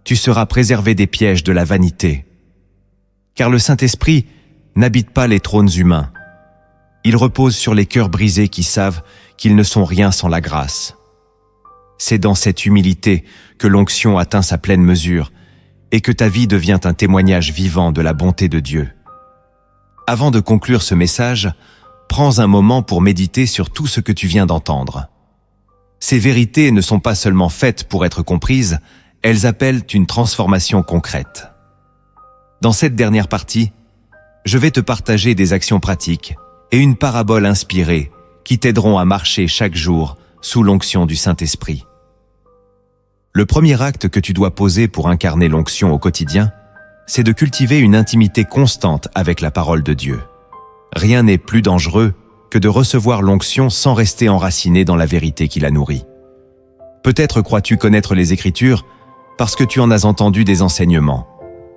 A: tu seras préservé des pièges de la vanité. Car le Saint-Esprit n'habite pas les trônes humains. Il repose sur les cœurs brisés qui savent qu'ils ne sont rien sans la grâce. C'est dans cette humilité que l'onction atteint sa pleine mesure et que ta vie devient un témoignage vivant de la bonté de Dieu. Avant de conclure ce message, prends un moment pour méditer sur tout ce que tu viens d'entendre. Ces vérités ne sont pas seulement faites pour être comprises, elles appellent une transformation concrète. Dans cette dernière partie, je vais te partager des actions pratiques et une parabole inspirée qui t'aideront à marcher chaque jour sous l'onction du Saint-Esprit. Le premier acte que tu dois poser pour incarner l'onction au quotidien, c'est de cultiver une intimité constante avec la parole de Dieu. Rien n'est plus dangereux que de recevoir l'onction sans rester enraciné dans la vérité qui la nourrit. Peut-être crois-tu connaître les Écritures, parce que tu en as entendu des enseignements,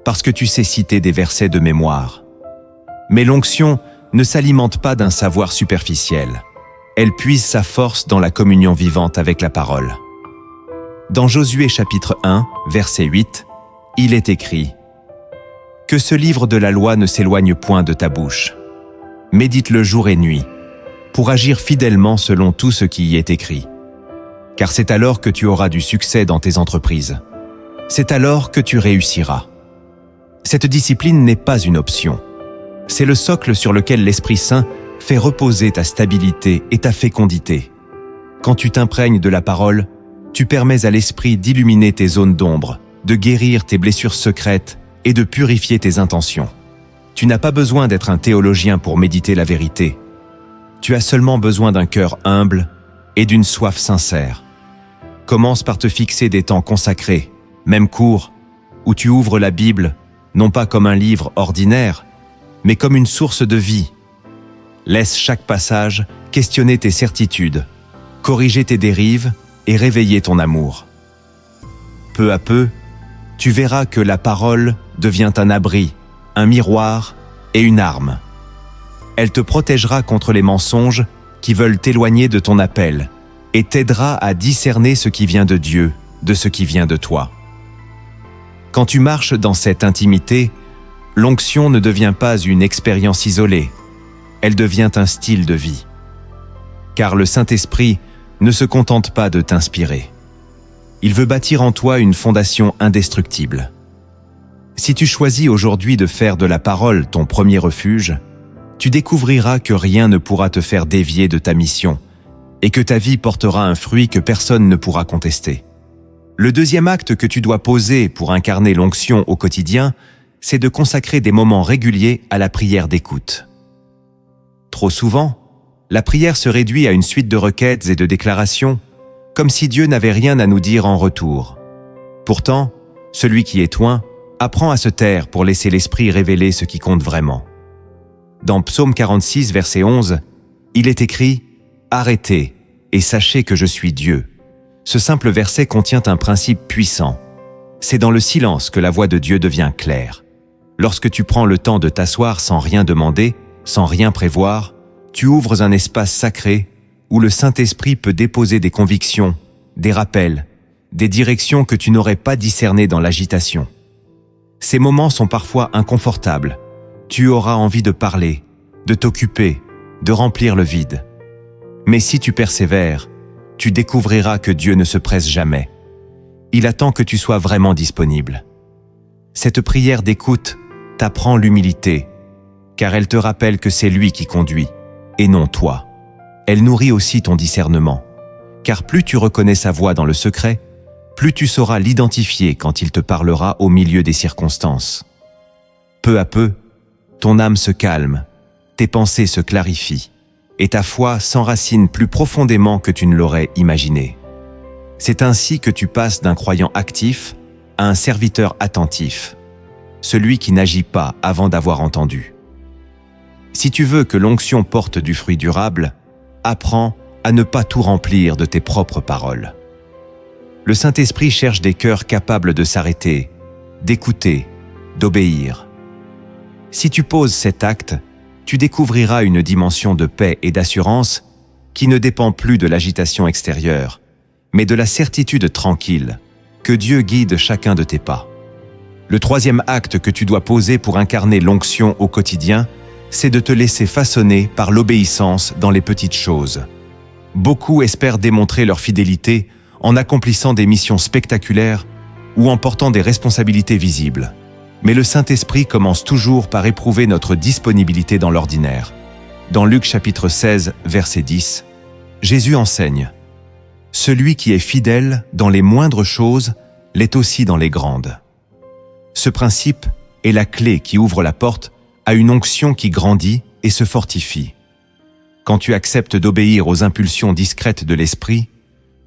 A: parce que tu sais citer des versets de mémoire. Mais l'onction ne s'alimente pas d'un savoir superficiel. Elle puise sa force dans la communion vivante avec la parole. Dans Josué chapitre 1, verset 8, il est écrit « Que ce livre de la loi ne s'éloigne point de ta bouche. Médite-le jour et nuit, pour agir fidèlement selon tout ce qui y est écrit. Car c'est alors que tu auras du succès dans tes entreprises. C'est alors que tu réussiras. » Cette discipline n'est pas une option. C'est le socle sur lequel l'Esprit Saint fait reposer ta stabilité et ta fécondité. Quand tu t'imprègnes de la parole, tu permets à l'Esprit d'illuminer tes zones d'ombre, de guérir tes blessures secrètes et de purifier tes intentions. Tu n'as pas besoin d'être un théologien pour méditer la vérité. Tu as seulement besoin d'un cœur humble et d'une soif sincère. Commence par te fixer des temps consacrés, même courts, où tu ouvres la Bible, non pas comme un livre ordinaire, mais comme une source de vie. Laisse chaque passage questionner tes certitudes, corriger tes dérives et réveiller ton amour. Peu à peu, tu verras que la parole devient un abri, un miroir et une arme. Elle te protégera contre les mensonges qui veulent t'éloigner de ton appel et t'aidera à discerner ce qui vient de Dieu, de ce qui vient de toi. Quand tu marches dans cette intimité, l'onction ne devient pas une expérience isolée, elle devient un style de vie. Car le Saint-Esprit ne se contente pas de t'inspirer. Il veut bâtir en toi une fondation indestructible. Si tu choisis aujourd'hui de faire de la parole ton premier refuge, tu découvriras que rien ne pourra te faire dévier de ta mission et que ta vie portera un fruit que personne ne pourra contester. Le deuxième acte que tu dois poser pour incarner l'onction au quotidien, c'est de consacrer des moments réguliers à la prière d'écoute. Trop souvent, la prière se réduit à une suite de requêtes et de déclarations, comme si Dieu n'avait rien à nous dire en retour. Pourtant, celui qui est oint apprend à se taire pour laisser l'Esprit révéler ce qui compte vraiment. Dans Psaume 46, verset 11, il est écrit « Arrêtez et sachez que je suis Dieu ». Ce simple verset contient un principe puissant. C'est dans le silence que la voix de Dieu devient claire. Lorsque tu prends le temps de t'asseoir sans rien demander, sans rien prévoir, tu ouvres un espace sacré où le Saint-Esprit peut déposer des convictions, des rappels, des directions que tu n'aurais pas discernées dans l'agitation. Ces moments sont parfois inconfortables. Tu auras envie de parler, de t'occuper, de remplir le vide. Mais si tu persévères, tu découvriras que Dieu ne se presse jamais. Il attend que tu sois vraiment disponible. Cette prière d'écoute t'apprend l'humilité, car elle te rappelle que c'est lui qui conduit, et non toi. Elle nourrit aussi ton discernement, car plus tu reconnais sa voix dans le secret, plus tu sauras l'identifier quand il te parlera au milieu des circonstances. Peu à peu, ton âme se calme, tes pensées se clarifient, et ta foi s'enracine plus profondément que tu ne l'aurais imaginé. C'est ainsi que tu passes d'un croyant actif à un serviteur attentif, celui qui n'agit pas avant d'avoir entendu. Si tu veux que l'onction porte du fruit durable, apprends à ne pas tout remplir de tes propres paroles. Le Saint-Esprit cherche des cœurs capables de s'arrêter, d'écouter, d'obéir. Si tu poses cet acte, tu découvriras une dimension de paix et d'assurance qui ne dépend plus de l'agitation extérieure, mais de la certitude tranquille que Dieu guide chacun de tes pas. Le troisième acte que tu dois poser pour incarner l'onction au quotidien, c'est de te laisser façonner par l'obéissance dans les petites choses. Beaucoup espèrent démontrer leur fidélité en accomplissant des missions spectaculaires ou en portant des responsabilités visibles. Mais le Saint-Esprit commence toujours par éprouver notre disponibilité dans l'ordinaire. Dans Luc chapitre 16, verset 10, Jésus enseigne « Celui qui est fidèle dans les moindres choses l'est aussi dans les grandes ». Ce principe est la clé qui ouvre la porte à une onction qui grandit et se fortifie. Quand tu acceptes d'obéir aux impulsions discrètes de l'esprit,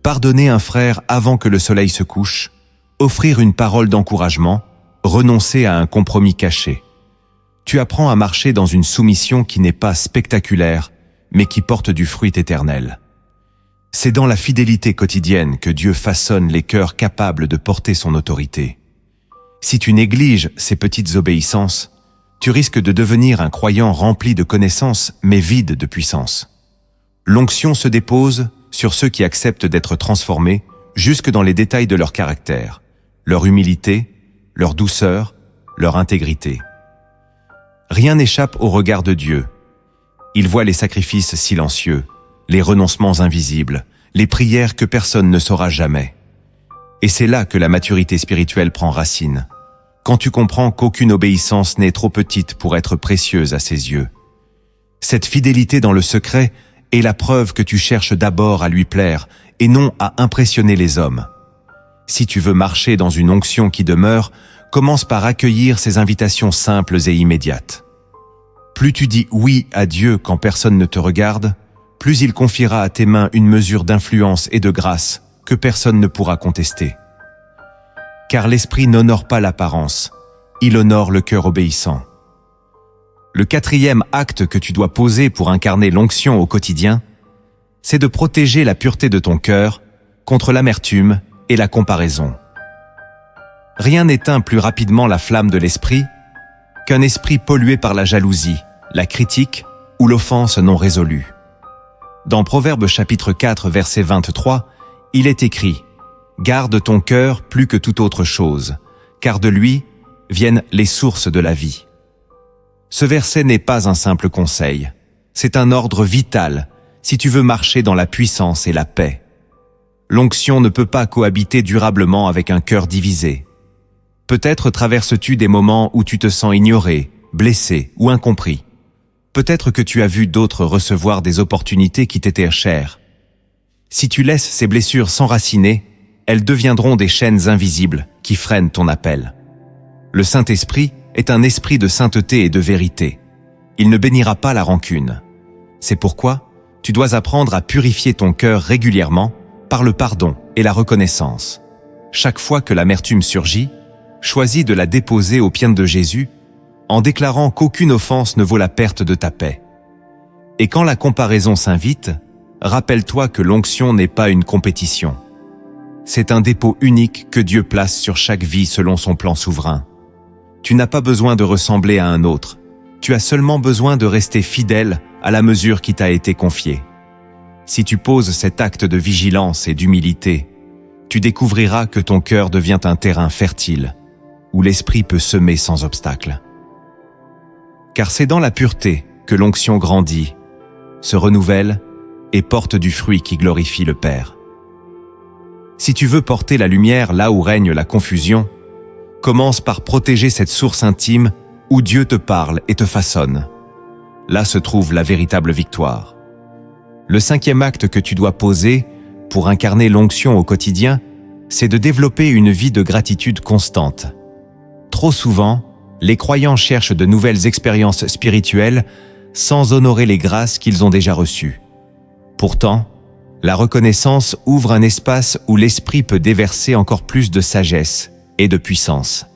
A: pardonner un frère avant que le soleil se couche, offrir une parole d'encouragement, renoncer à un compromis caché. Tu apprends à marcher dans une soumission qui n'est pas spectaculaire, mais qui porte du fruit éternel. C'est dans la fidélité quotidienne que Dieu façonne les cœurs capables de porter son autorité. Si tu négliges ces petites obéissances, tu risques de devenir un croyant rempli de connaissances mais vide de puissance. L'onction se dépose sur ceux qui acceptent d'être transformés jusque dans les détails de leur caractère, leur humilité, leur douceur, leur intégrité. Rien n'échappe au regard de Dieu. Il voit les sacrifices silencieux, les renoncements invisibles, les prières que personne ne saura jamais. Et c'est là que la maturité spirituelle prend racine, quand tu comprends qu'aucune obéissance n'est trop petite pour être précieuse à ses yeux. Cette fidélité dans le secret est la preuve que tu cherches d'abord à lui plaire et non à impressionner les hommes. Si tu veux marcher dans une onction qui demeure, commence par accueillir ces invitations simples et immédiates. Plus tu dis oui à Dieu quand personne ne te regarde, plus il confiera à tes mains une mesure d'influence et de grâce que personne ne pourra contester. Car l'esprit n'honore pas l'apparence, il honore le cœur obéissant. Le 4e acte que tu dois poser pour incarner l'onction au quotidien, c'est de protéger la pureté de ton cœur contre l'amertume et la comparaison. Rien n'éteint plus rapidement la flamme de l'esprit qu'un esprit pollué par la jalousie, la critique ou l'offense non résolue. Dans Proverbes chapitre 4, verset 23, il est écrit « Garde ton cœur plus que toute autre chose, car de lui viennent les sources de la vie. » Ce verset n'est pas un simple conseil, c'est un ordre vital si tu veux marcher dans la puissance et la paix. L'onction ne peut pas cohabiter durablement avec un cœur divisé. Peut-être traverses-tu des moments où tu te sens ignoré, blessé ou incompris. Peut-être que tu as vu d'autres recevoir des opportunités qui t'étaient chères. Si tu laisses ces blessures s'enraciner, elles deviendront des chaînes invisibles qui freinent ton appel. Le Saint-Esprit est un esprit de sainteté et de vérité. Il ne bénira pas la rancune. C'est pourquoi tu dois apprendre à purifier ton cœur régulièrement par le pardon et la reconnaissance. Chaque fois que l'amertume surgit, choisis de la déposer aux pieds de Jésus en déclarant qu'aucune offense ne vaut la perte de ta paix. Et quand la comparaison s'invite, rappelle-toi que l'onction n'est pas une compétition. C'est un dépôt unique que Dieu place sur chaque vie selon son plan souverain. Tu n'as pas besoin de ressembler à un autre. Tu as seulement besoin de rester fidèle à la mesure qui t'a été confiée. Si tu poses cet acte de vigilance et d'humilité, tu découvriras que ton cœur devient un terrain fertile, où l'esprit peut semer sans obstacle. Car c'est dans la pureté que l'onction grandit, se renouvelle et porte du fruit qui glorifie le Père. Si tu veux porter la lumière là où règne la confusion, commence par protéger cette source intime où Dieu te parle et te façonne. Là se trouve la véritable victoire. Le 5e acte que tu dois poser pour incarner l'onction au quotidien, c'est de développer une vie de gratitude constante. Trop souvent, les croyants cherchent de nouvelles expériences spirituelles sans honorer les grâces qu'ils ont déjà reçues. Pourtant, la reconnaissance ouvre un espace où l'esprit peut déverser encore plus de sagesse et de puissance.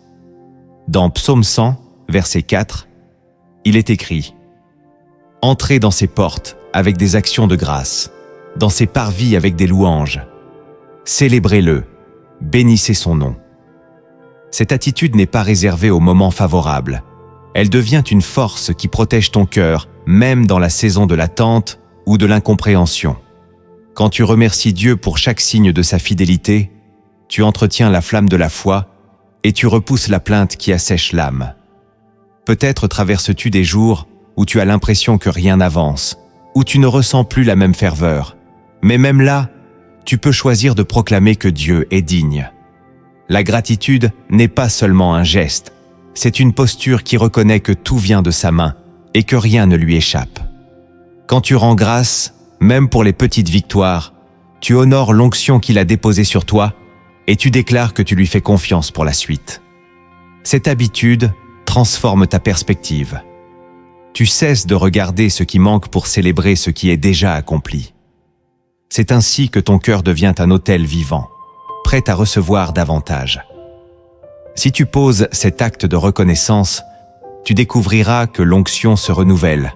A: Dans Psaume 100, verset 4, il est écrit « Entrez dans ses portes avec des actions de grâce, dans ses parvis avec des louanges. Célébrez-le, bénissez son nom. » Cette attitude n'est pas réservée aux moments favorables. Elle devient une force qui protège ton cœur, même dans la saison de l'attente ou de l'incompréhension. Quand tu remercies Dieu pour chaque signe de sa fidélité, tu entretiens la flamme de la foi et tu repousses la plainte qui assèche l'âme. Peut-être traverses-tu des jours où tu as l'impression que rien n'avance, où tu ne ressens plus la même ferveur. Mais même là, tu peux choisir de proclamer que Dieu est digne. La gratitude n'est pas seulement un geste, c'est une posture qui reconnaît que tout vient de sa main et que rien ne lui échappe. Quand tu rends grâce, même pour les petites victoires, tu honores l'onction qu'il a déposée sur toi et tu déclares que tu lui fais confiance pour la suite. Cette habitude transforme ta perspective. Tu cesses de regarder ce qui manque pour célébrer ce qui est déjà accompli. C'est ainsi que ton cœur devient un autel vivant, prêt à recevoir davantage. Si tu poses cet acte de reconnaissance, tu découvriras que l'onction se renouvelle,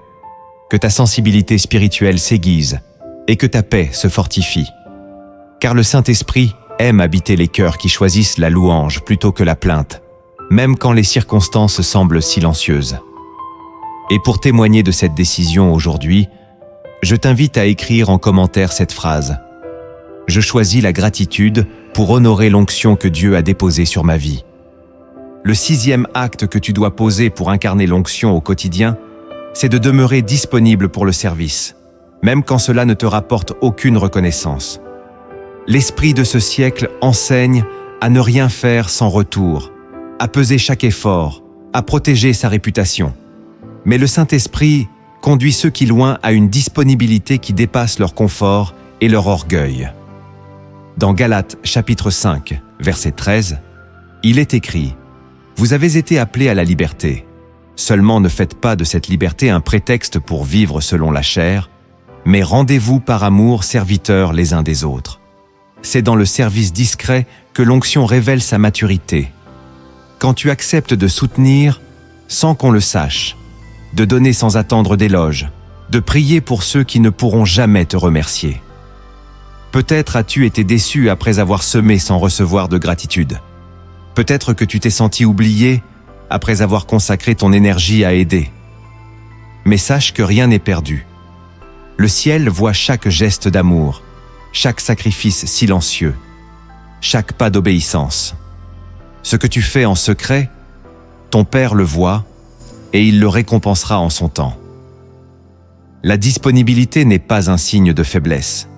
A: que ta sensibilité spirituelle s'aiguise et que ta paix se fortifie. Car le Saint-Esprit aime habiter les cœurs qui choisissent la louange plutôt que la plainte, même quand les circonstances semblent silencieuses. Et pour témoigner de cette décision aujourd'hui, je t'invite à écrire en commentaire cette phrase. Je choisis la gratitude pour honorer l'onction que Dieu a déposée sur ma vie. Le 6e acte que tu dois poser pour incarner l'onction au quotidien, c'est de demeurer disponible pour le service, même quand cela ne te rapporte aucune reconnaissance. L'esprit de ce siècle enseigne à ne rien faire sans retour, à peser chaque effort, à protéger sa réputation. Mais le Saint-Esprit conduit ceux qui loin à une disponibilité qui dépasse leur confort et leur orgueil. Dans Galates chapitre 5, verset 13, il est écrit « Vous avez été appelés à la liberté. Seulement ne faites pas de cette liberté un prétexte pour vivre selon la chair, mais rendez-vous par amour serviteurs les uns des autres. » C'est dans le service discret que l'onction révèle sa maturité. Quand tu acceptes de soutenir sans qu'on le sache, de donner sans attendre d'éloges, de prier pour ceux qui ne pourront jamais te remercier. Peut-être as-tu été déçu après avoir semé sans recevoir de gratitude. Peut-être que tu t'es senti oublié après avoir consacré ton énergie à aider. Mais sache que rien n'est perdu. Le ciel voit chaque geste d'amour, chaque sacrifice silencieux, chaque pas d'obéissance. Ce que tu fais en secret, ton Père le voit et il le récompensera en son temps. La disponibilité n'est pas un signe de faiblesse.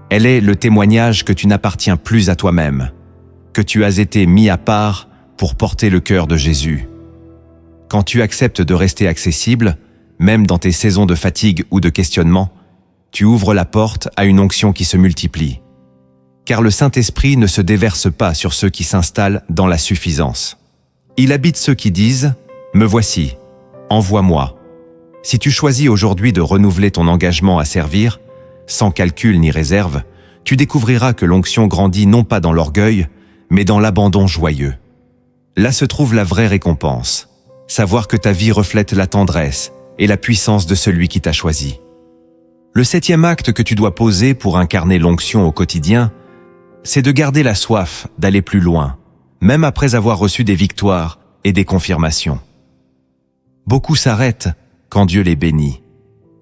A: Elle est le témoignage que tu n'appartiens plus à toi-même, que tu as été mis à part pour porter le cœur de Jésus. Quand tu acceptes de rester accessible, même dans tes saisons de fatigue ou de questionnement, tu ouvres la porte à une onction qui se multiplie. Car le Saint-Esprit ne se déverse pas sur ceux qui s'installent dans la suffisance. Il habite ceux qui disent « Me voici, envoie-moi ». Si tu choisis aujourd'hui de renouveler ton engagement à servir, sans calcul ni réserve, tu découvriras que l'onction grandit non pas dans l'orgueil, mais dans l'abandon joyeux. Là se trouve la vraie récompense, savoir que ta vie reflète la tendresse et la puissance de celui qui t'a choisi. Le 7e acte que tu dois poser pour incarner l'onction au quotidien, c'est de garder la soif d'aller plus loin, même après avoir reçu des victoires et des confirmations. Beaucoup s'arrêtent quand Dieu les bénit.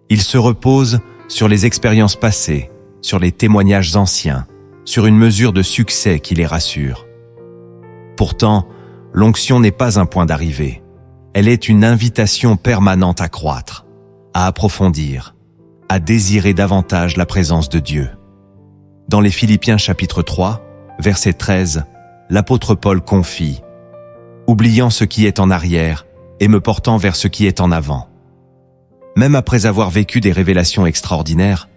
A: Ils se reposent sur les expériences passées, sur les témoignages anciens, sur une mesure de succès qui les rassure. Pourtant, l'onction n'est pas un point d'arrivée. Elle est une invitation permanente à croître, à approfondir, à désirer davantage la présence de Dieu. Dans les Philippiens chapitre 3, verset 13, l'apôtre Paul confie « Oubliant ce qui est en arrière et me portant vers ce qui est en avant ». Même après avoir vécu des révélations extraordinaires,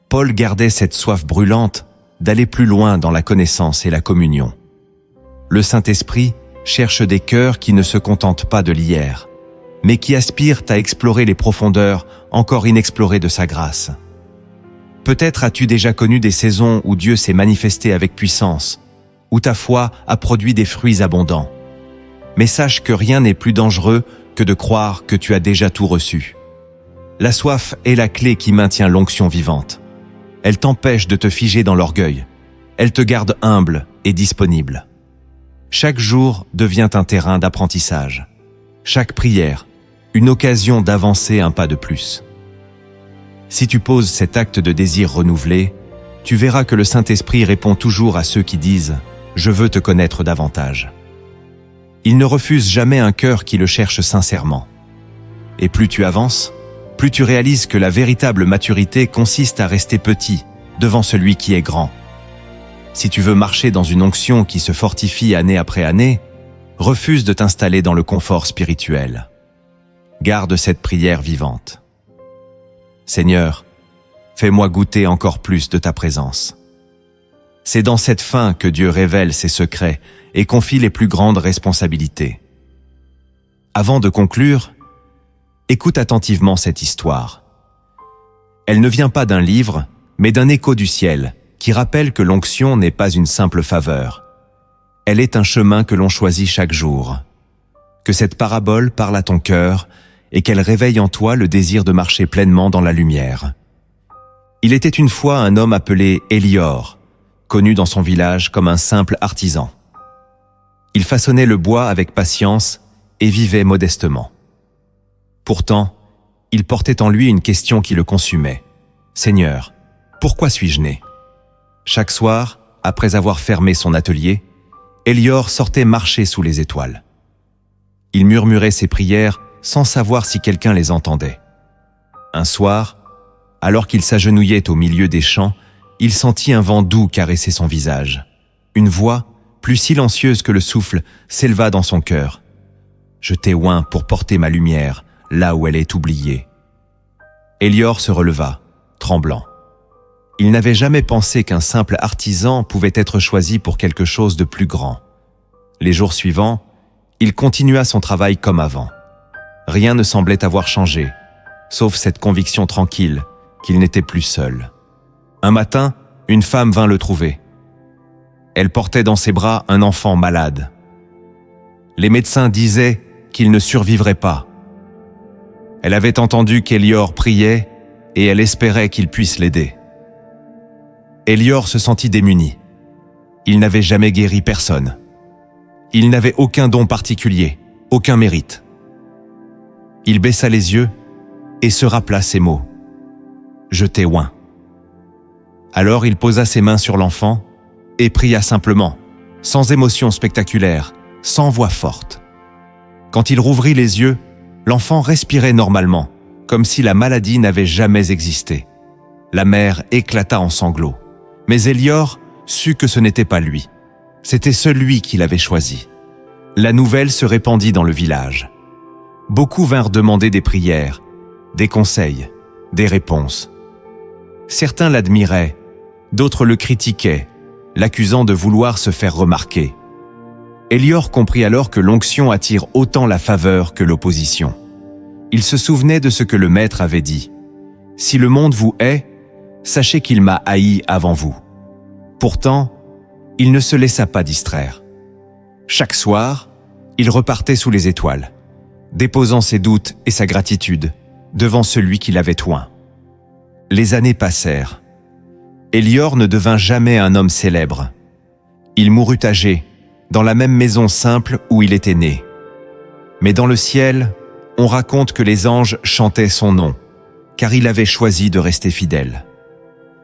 A: Paul gardait cette soif brûlante d'aller plus loin dans la connaissance et la communion. Le Saint-Esprit cherche des cœurs qui ne se contentent pas de l'hier, mais qui aspirent à explorer les profondeurs encore inexplorées de sa grâce. Peut-être as-tu déjà connu des saisons où Dieu s'est manifesté avec puissance, où ta foi a produit des fruits abondants. Mais sache que rien n'est plus dangereux que de croire que tu as déjà tout reçu. La soif est la clé qui maintient l'onction vivante. Elle t'empêche de te figer dans l'orgueil. Elle te garde humble et disponible. Chaque jour devient un terrain d'apprentissage. Chaque prière, une occasion d'avancer un pas de plus. Si tu poses cet acte de désir renouvelé, tu verras que le Saint-Esprit répond toujours à ceux qui disent « Je veux te connaître davantage ». Il ne refuse jamais un cœur qui le cherche sincèrement. Et plus tu avances, plus tu réalises que la véritable maturité consiste à rester petit devant celui qui est grand. Si tu veux marcher dans une onction qui se fortifie année après année, refuse de t'installer dans le confort spirituel. Garde cette prière vivante. Seigneur, fais-moi goûter encore plus de ta présence. C'est dans cette faim que Dieu révèle ses secrets et confie les plus grandes responsabilités. Avant de conclure, écoute attentivement cette histoire. Elle ne vient pas d'un livre, mais d'un écho du ciel, qui rappelle que l'onction n'est pas une simple faveur. Elle est un chemin que l'on choisit chaque jour. Que cette parabole parle à ton cœur et qu'elle réveille en toi le désir de marcher pleinement dans la lumière. Il était une fois un homme appelé Élior, connu dans son village comme un simple artisan. Il façonnait le bois avec patience et vivait modestement. Pourtant, il portait en lui une question qui le consumait. « Seigneur, pourquoi suis-je né ?» Chaque soir, après avoir fermé son atelier, Élior sortait marcher sous les étoiles. Il murmurait ses prières sans savoir si quelqu'un les entendait. Un soir, alors qu'il s'agenouillait au milieu des champs, il sentit un vent doux caresser son visage. Une voix, plus silencieuse que le souffle, s'éleva dans son cœur. « Je t'ai oint pour porter ma lumière là où elle est oubliée. » Élior se releva, tremblant. Il n'avait jamais pensé qu'un simple artisan pouvait être choisi pour quelque chose de plus grand. Les jours suivants, il continua son travail comme avant. Rien ne semblait avoir changé, sauf cette conviction tranquille qu'il n'était plus seul. Un matin, une femme vint le trouver. Elle portait dans ses bras un enfant malade. Les médecins disaient qu'il ne survivrait pas. Elle avait entendu qu'Élior priait et elle espérait qu'il puisse l'aider. Élior se sentit démuni. Il n'avait jamais guéri personne. Il n'avait aucun don particulier, aucun mérite. Il baissa les yeux et se rappela ces mots. « Je t'ai oint ». Alors il posa ses mains sur l'enfant et pria simplement, sans émotion spectaculaire, sans voix forte. Quand il rouvrit les yeux, l'enfant respirait normalement, comme si la maladie n'avait jamais existé. La mère éclata en sanglots. Mais Élior sut que ce n'était pas lui. C'était celui qu'il avait choisi. La nouvelle se répandit dans le village. Beaucoup vinrent demander des prières, des conseils, des réponses. Certains l'admiraient, d'autres le critiquaient, l'accusant de vouloir se faire remarquer. Élior comprit alors que l'onction attire autant la faveur que l'opposition. Il se souvenait de ce que le Maître avait dit. « Si le monde vous hait, sachez qu'il m'a haï avant vous. » Pourtant, il ne se laissa pas distraire. Chaque soir, il repartait sous les étoiles, déposant ses doutes et sa gratitude devant celui qui l'avait oint. Les années passèrent. Élior ne devint jamais un homme célèbre. Il mourut âgé, dans la même maison simple où il était né. Mais dans le ciel, on raconte que les anges chantaient son nom, car il avait choisi de rester fidèle.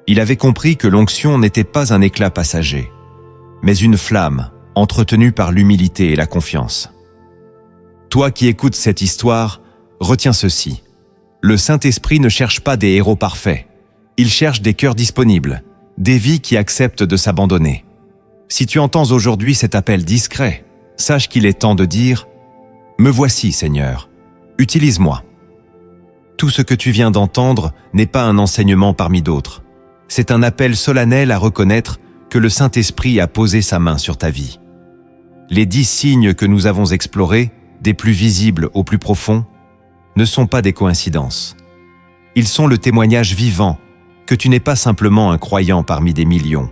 A: Il avait compris que l'onction n'était pas un éclat passager, mais une flamme entretenue par l'humilité et la confiance. Toi qui écoutes cette histoire, retiens ceci. Le Saint-Esprit ne cherche pas des héros parfaits. Il cherche des cœurs disponibles, des vies qui acceptent de s'abandonner. Si tu entends aujourd'hui cet appel discret, sache qu'il est temps de dire « Me voici, Seigneur, utilise-moi ». Tout ce que tu viens d'entendre n'est pas un enseignement parmi d'autres. C'est un appel solennel à reconnaître que le Saint-Esprit a posé sa main sur ta vie. Les 10 signes que nous avons explorés, des plus visibles aux plus profonds, ne sont pas des coïncidences. Ils sont le témoignage vivant que tu n'es pas simplement un croyant parmi des millions.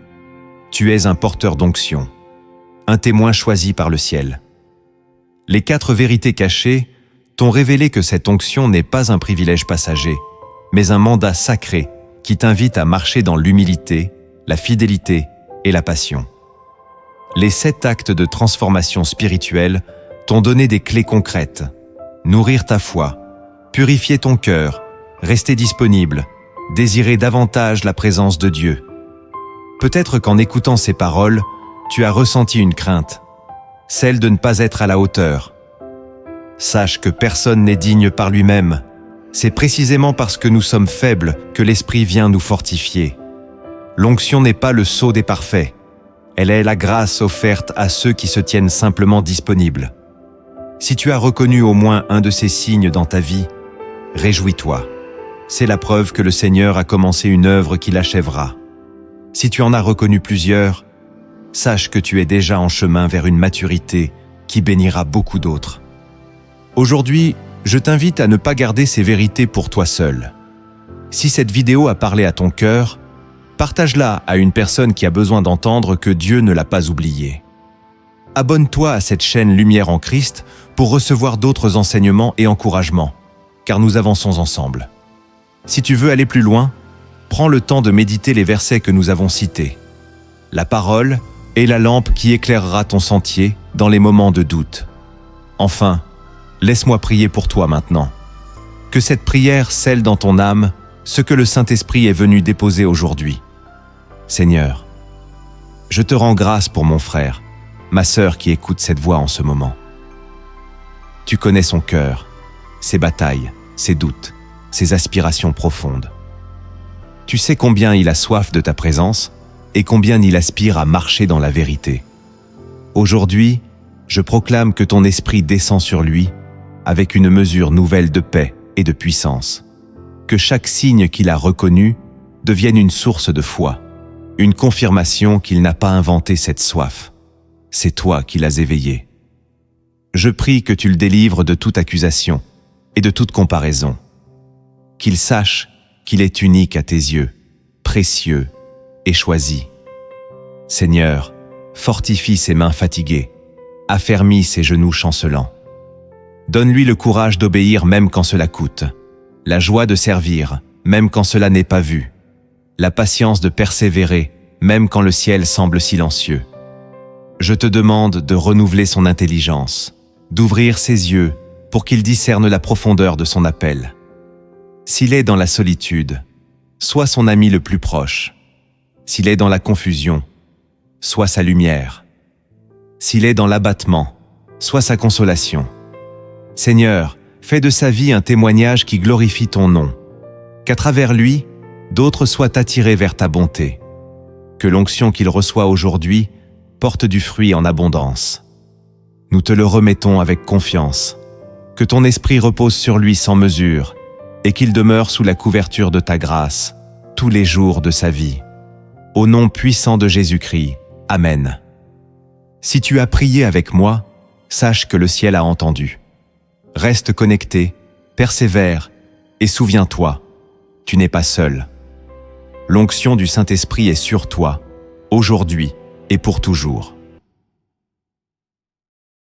A: Tu es un porteur d'onction, un témoin choisi par le ciel. Les 4 vérités cachées t'ont révélé que cette onction n'est pas un privilège passager, mais un mandat sacré qui t'invite à marcher dans l'humilité, la fidélité et la passion. Les 7 actes de transformation spirituelle t'ont donné des clés concrètes. Nourrir ta foi, purifier ton cœur, rester disponible, désirer davantage la présence de Dieu. Peut-être qu'en écoutant ces paroles, tu as ressenti une crainte, celle de ne pas être à la hauteur. Sache que personne n'est digne par lui-même. C'est précisément parce que nous sommes faibles que l'Esprit vient nous fortifier. L'onction n'est pas le sceau des parfaits. Elle est la grâce offerte à ceux qui se tiennent simplement disponibles. Si tu as reconnu au moins un de ces signes dans ta vie, réjouis-toi. C'est la preuve que le Seigneur a commencé une œuvre qu'il achèvera. Si tu en as reconnu plusieurs, sache que tu es déjà en chemin vers une maturité qui bénira beaucoup d'autres. Aujourd'hui, je t'invite à ne pas garder ces vérités pour toi seul. Si cette vidéo a parlé à ton cœur, partage-la à une personne qui a besoin d'entendre que Dieu ne l'a pas oublié. Abonne-toi à cette chaîne Lumière en Christ pour recevoir d'autres enseignements et encouragements, car nous avançons ensemble. Si tu veux aller plus loin, prends le temps de méditer les versets que nous avons cités. La parole est la lampe qui éclairera ton sentier dans les moments de doute. Enfin, laisse-moi prier pour toi maintenant. Que cette prière scelle dans ton âme ce que le Saint-Esprit est venu déposer aujourd'hui. Seigneur, je te rends grâce pour mon frère, ma sœur qui écoute cette voix en ce moment. Tu connais son cœur, ses batailles, ses doutes, ses aspirations profondes. Tu sais combien il a soif de ta présence et combien il aspire à marcher dans la vérité. Aujourd'hui, je proclame que ton esprit descend sur lui avec une mesure nouvelle de paix et de puissance. Que chaque signe qu'il a reconnu devienne une source de foi, une confirmation qu'il n'a pas inventé cette soif. C'est toi qui l'as éveillé. Je prie que tu le délivres de toute accusation et de toute comparaison. Qu'il sache qu'il est unique à tes yeux, précieux et choisi. Seigneur, fortifie ses mains fatiguées, affermis ses genoux chancelants. Donne-lui le courage d'obéir même quand cela coûte, la joie de servir même quand cela n'est pas vu, la patience de persévérer même quand le ciel semble silencieux. Je te demande de renouveler son intelligence, d'ouvrir ses yeux pour qu'il discerne la profondeur de son appel. S'il est dans la solitude, sois son ami le plus proche. S'il est dans la confusion, sois sa lumière. S'il est dans l'abattement, sois sa consolation. Seigneur, fais de sa vie un témoignage qui glorifie ton nom. Qu'à travers lui, d'autres soient attirés vers ta bonté. Que l'onction qu'il reçoit aujourd'hui porte du fruit en abondance. Nous te le remettons avec confiance. Que ton esprit repose sur lui sans mesure et qu'il demeure sous la couverture de ta grâce tous les jours de sa vie. Au nom puissant de Jésus-Christ, Amen. Si tu as prié avec moi, sache que le ciel a entendu. Reste connecté, persévère et souviens-toi, tu n'es pas seul. L'onction du Saint-Esprit est sur toi, aujourd'hui et pour toujours.